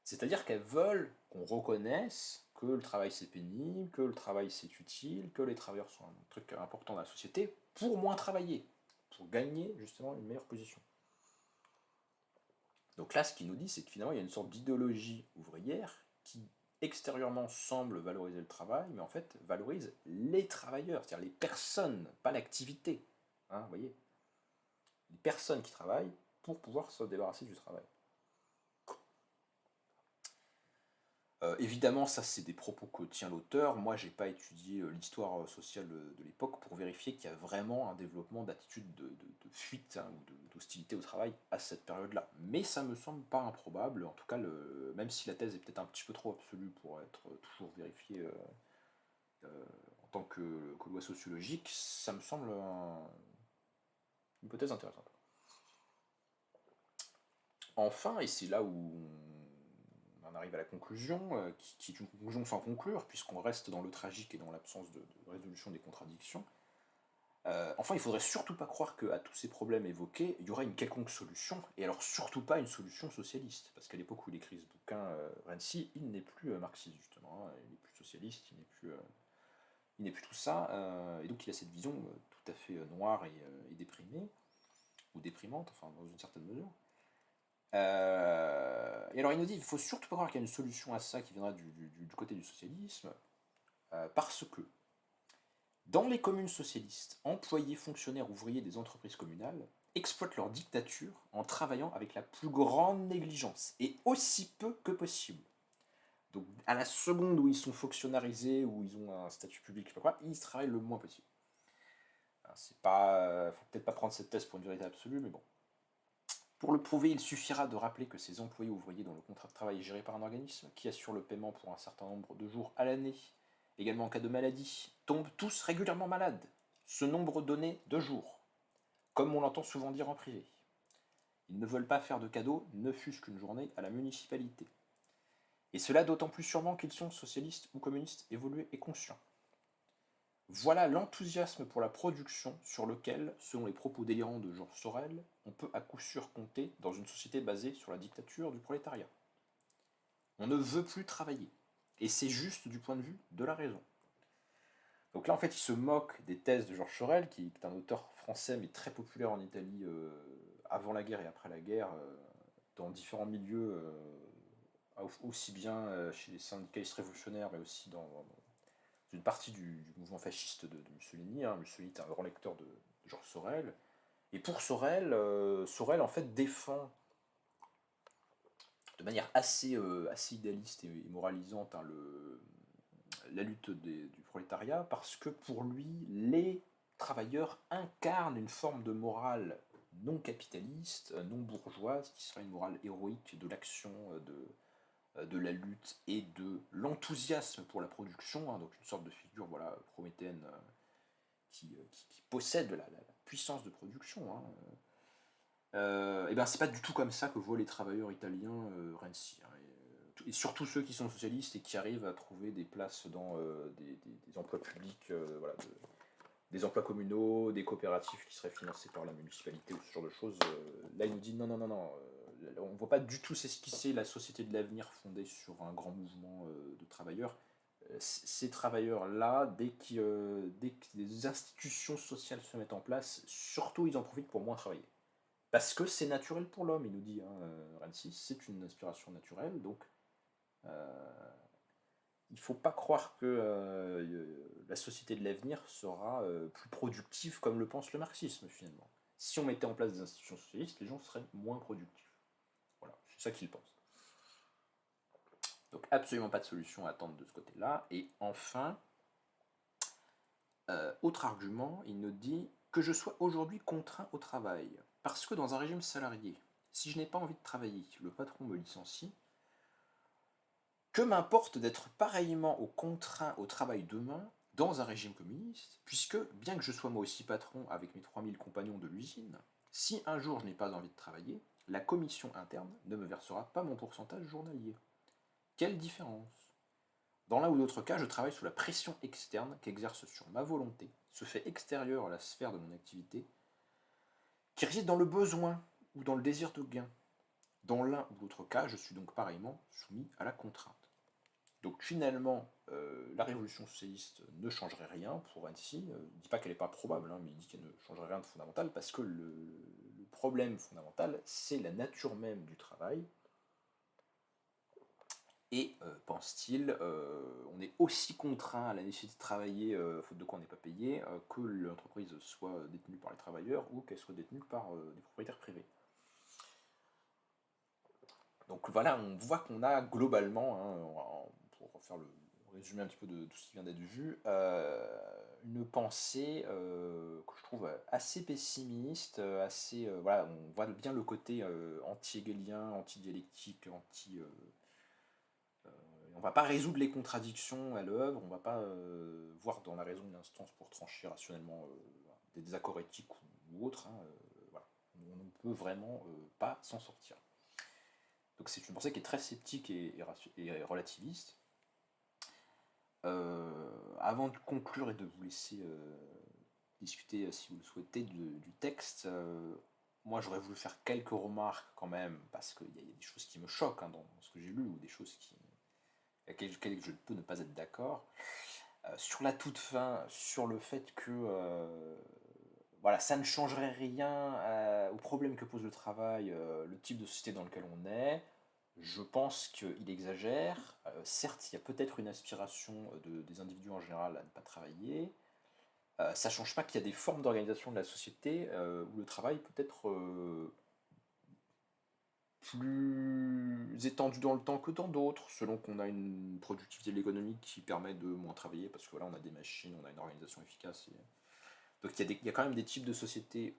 C'est-à-dire qu'elles veulent qu'on reconnaisse que le travail c'est pénible, que le travail c'est utile, que les travailleurs sont un truc important dans la société pour moins travailler, pour gagner justement une meilleure position. Donc là, ce qu'il nous dit, c'est que finalement, il y a une sorte d'idéologie ouvrière qui extérieurement semble valoriser le travail, mais en fait valorise les travailleurs, c'est-à-dire les personnes, pas l'activité. Vous voyez, les personnes qui travaillent pour pouvoir se débarrasser du travail. Évidemment, ça c'est des propos que tient l'auteur. Moi, j'ai pas étudié l'histoire sociale de l'époque pour vérifier qu'il y a vraiment un développement d'attitude de fuite ou d'hostilité au travail à cette période-là. Mais ça me semble pas improbable. En tout cas, même si la thèse est peut-être un petit peu trop absolue pour être toujours vérifiée en tant que loi sociologique, ça me semble une hypothèse intéressante. Enfin, et c'est là où on arrive à la conclusion, qui est une conclusion sans conclure, puisqu'on reste dans le tragique et dans l'absence de résolution des contradictions. Enfin, il ne faudrait surtout pas croire qu'à tous ces problèmes évoqués, il y aurait une quelconque solution, et alors surtout pas une solution socialiste, parce qu'à l'époque où il écrit ce bouquin, Renzi, il n'est plus marxiste, justement, il n'est plus socialiste, il n'est plus tout ça, et donc il a cette vision tout à fait noire et déprimée, ou déprimante, enfin dans une certaine mesure. Et alors il nous dit, il ne faut surtout pas croire qu'il y a une solution à ça qui viendra du côté du socialisme, parce que dans les communes socialistes, employés, fonctionnaires, ouvriers des entreprises communales exploitent leur dictature en travaillant avec la plus grande négligence, et aussi peu que possible. Donc à la seconde où ils sont fonctionnalisés, où ils ont un statut public, je sais pas quoi, ils travaillent le moins possible. C'est pas, faut peut-être pas prendre cette thèse pour une vérité absolue, mais bon. Pour le prouver, il suffira de rappeler que ces employés ouvriers dont le contrat de travail est géré par un organisme, qui assure le paiement pour un certain nombre de jours à l'année, également en cas de maladie, tombent tous régulièrement malades. Ce nombre donné de jours, comme on l'entend souvent dire en privé. Ils ne veulent pas faire de cadeaux, ne fût-ce qu'une journée à la municipalité. Et cela d'autant plus sûrement qu'ils sont socialistes ou communistes évolués et conscients. Voilà l'enthousiasme pour la production sur lequel, selon les propos délirants de Georges Sorel, on peut à coup sûr compter dans une société basée sur la dictature du prolétariat. On ne veut plus travailler. Et c'est juste du point de vue de la raison. Donc là, en fait, il se moque des thèses de Georges Sorel, qui est un auteur français, mais très populaire en Italie avant la guerre et après la guerre, dans différents milieux, aussi bien chez les syndicalistes révolutionnaires, mais aussi dans une partie du mouvement fasciste de Mussolini. Hein. Mussolini est un grand lecteur de Georges Sorel. Et pour Sorel, Sorel en fait défend de manière assez idéaliste et moralisante hein, la lutte du prolétariat, parce que pour lui, les travailleurs incarnent une forme de morale non capitaliste, non bourgeoise, qui serait une morale héroïque de l'action, de la lutte et de l'enthousiasme pour la production, hein, donc une sorte de figure voilà, prométhéenne qui possède la puissance de production. Hein. Et ben c'est pas du tout comme ça que voient les travailleurs italiens Renzi. Hein, et surtout ceux qui sont socialistes et qui arrivent à trouver des places dans des emplois publics, voilà, des emplois communaux, des coopératives qui seraient financées par la municipalité ou ce genre de choses. Là, il nous dit non, non, non, non. On ne voit pas du tout s'esquisser la société de l'avenir fondée sur un grand mouvement de travailleurs. Ces travailleurs-là, dès que des institutions sociales se mettent en place, surtout ils en profitent pour moins travailler. Parce que c'est naturel pour l'homme, il nous dit, hein, Renzi, c'est une inspiration naturelle, donc il ne faut pas croire que la société de l'avenir sera plus productive comme le pense le marxisme finalement. Si on mettait en place des institutions socialistes, les gens seraient moins productifs. Voilà, c'est ça qu'il pense. Donc absolument pas de solution à attendre de ce côté-là. Et enfin, autre argument, il nous dit que je sois aujourd'hui contraint au travail. Parce que dans un régime salarié, si je n'ai pas envie de travailler, le patron me licencie, que m'importe d'être pareillement contraint au travail demain dans un régime communiste, puisque, bien que je sois moi aussi patron avec mes 3000 compagnons de l'usine, si un jour je n'ai pas envie de travailler, la commission interne ne me versera pas mon pourcentage journalier. Quelle différence? Dans l'un ou l'autre cas, je travaille sous la pression externe qu'exerce sur ma volonté, ce fait extérieur à la sphère de mon activité, qui réside dans le besoin ou dans le désir de gain. Dans l'un ou l'autre cas, je suis donc pareillement soumis à la contrainte. Donc finalement, la révolution socialiste ne changerait rien pour Annecy. Il ne dit pas qu'elle n'est pas probable, hein, mais il dit qu'elle ne changerait rien de fondamental, parce que le problème fondamental, c'est la nature même du travail. Et, pense-t-il, on est aussi contraint à la nécessité de travailler, faute de quoi on n'est pas payé, que l'entreprise soit détenue par les travailleurs ou qu'elle soit détenue par des propriétaires privés. Donc voilà, on voit qu'on a globalement, hein, pour faire le résumé un petit peu de tout ce qui vient d'être vu, une pensée que je trouve assez pessimiste, voilà, on voit bien le côté anti-hegelien, anti-dialectique, on va pas résoudre les contradictions à l'œuvre, on va pas voir dans la raison une instance pour trancher rationnellement des désaccords éthiques ou autres, hein, voilà. On ne peut vraiment pas s'en sortir. Donc c'est une pensée qui est très sceptique et relativiste. Avant de conclure et de vous laisser discuter, si vous le souhaitez, du texte, moi j'aurais voulu faire quelques remarques quand même, parce qu'il y a des choses qui me choquent hein, dans ce que j'ai lu, ou des choses avec lesquelles je ne peux ne pas être d'accord. Sur la toute fin, sur le fait que voilà, ça ne changerait rien au problème que pose le travail, le type de société dans lequel on est. Je pense qu'il exagère. Certes, il y a peut-être une aspiration des individus en général à ne pas travailler. Ça ne change pas qu'il y a des formes d'organisation de la société où le travail peut être plus étendu dans le temps que dans d'autres, selon qu'on a une productivité de l'économie qui permet de moins travailler, parce que voilà, on a des machines, on a une organisation efficace. Donc il y a quand même des types de sociétés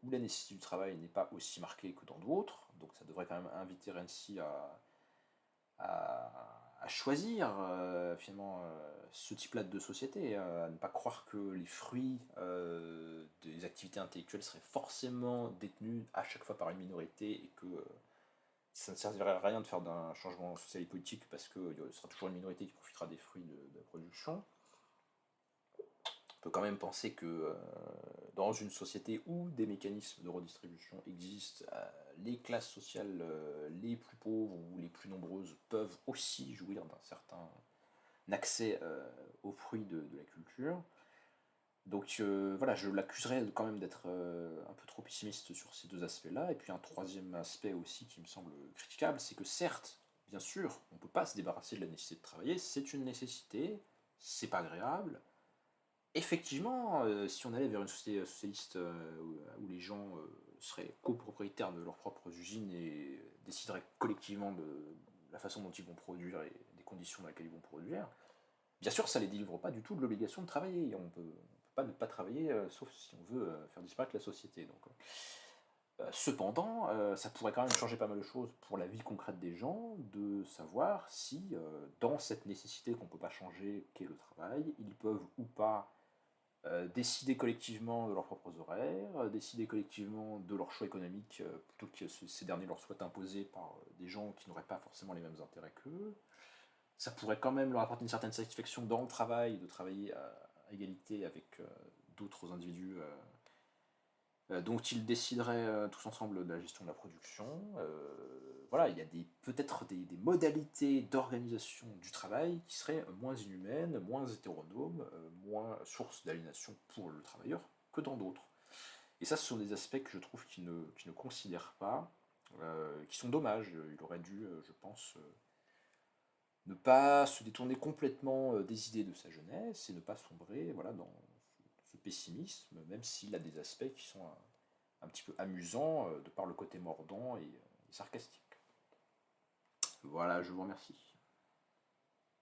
où la nécessité du travail n'est pas aussi marquée que dans d'autres, donc ça devrait quand même inviter Renzi à choisir finalement ce type-là de société, à ne pas croire que les fruits des activités intellectuelles seraient forcément détenus à chaque fois par une minorité et que ça ne servirait à rien de faire d'un changement social et politique parce que ce sera toujours une minorité qui profitera des fruits de la production. peut quand même penser que dans une société où des mécanismes de redistribution existent, les classes sociales les plus pauvres ou les plus nombreuses peuvent aussi jouir d'un certain accès aux fruits de la culture. Donc voilà, je l'accuserais quand même d'être un peu trop pessimiste sur ces deux aspects-là. Et puis un troisième aspect aussi qui me semble critiquable, c'est que certes, bien sûr, on ne peut pas se débarrasser de la nécessité de travailler, c'est une nécessité, c'est pas agréable. Effectivement, si on allait vers une société socialiste où les gens seraient copropriétaires de leurs propres usines et décideraient collectivement de la façon dont ils vont produire et des conditions dans lesquelles ils vont produire, bien sûr, ça ne les délivre pas du tout de l'obligation de travailler. On peut pas ne pas travailler, sauf si on veut faire disparaître la société. Donc, cependant, ça pourrait quand même changer pas mal de choses pour la vie concrète des gens, de savoir si, dans cette nécessité qu'on ne peut pas changer, qu'est le travail, ils peuvent ou pas décider collectivement de leurs propres horaires, décider collectivement de leurs choix économiques, plutôt que ces derniers leur soient imposés par des gens qui n'auraient pas forcément les mêmes intérêts qu'eux. Ça pourrait quand même leur apporter une certaine satisfaction dans le travail, de travailler à égalité avec d'autres individus dont ils décideraient tous ensemble de la gestion de la production. Voilà, il y a peut-être des modalités d'organisation du travail qui seraient moins inhumaines, moins hétéronomes, moins source d'aliénation pour le travailleur que dans d'autres. Et ça, ce sont des aspects que je trouve qui ne considèrent pas, qui sont dommages. Il aurait dû, je pense, ne pas se détourner complètement des idées de sa jeunesse et ne pas sombrer voilà, dans ce pessimisme, même s'il a des aspects qui sont un petit peu amusants de par le côté mordant et sarcastique. Voilà, je vous remercie.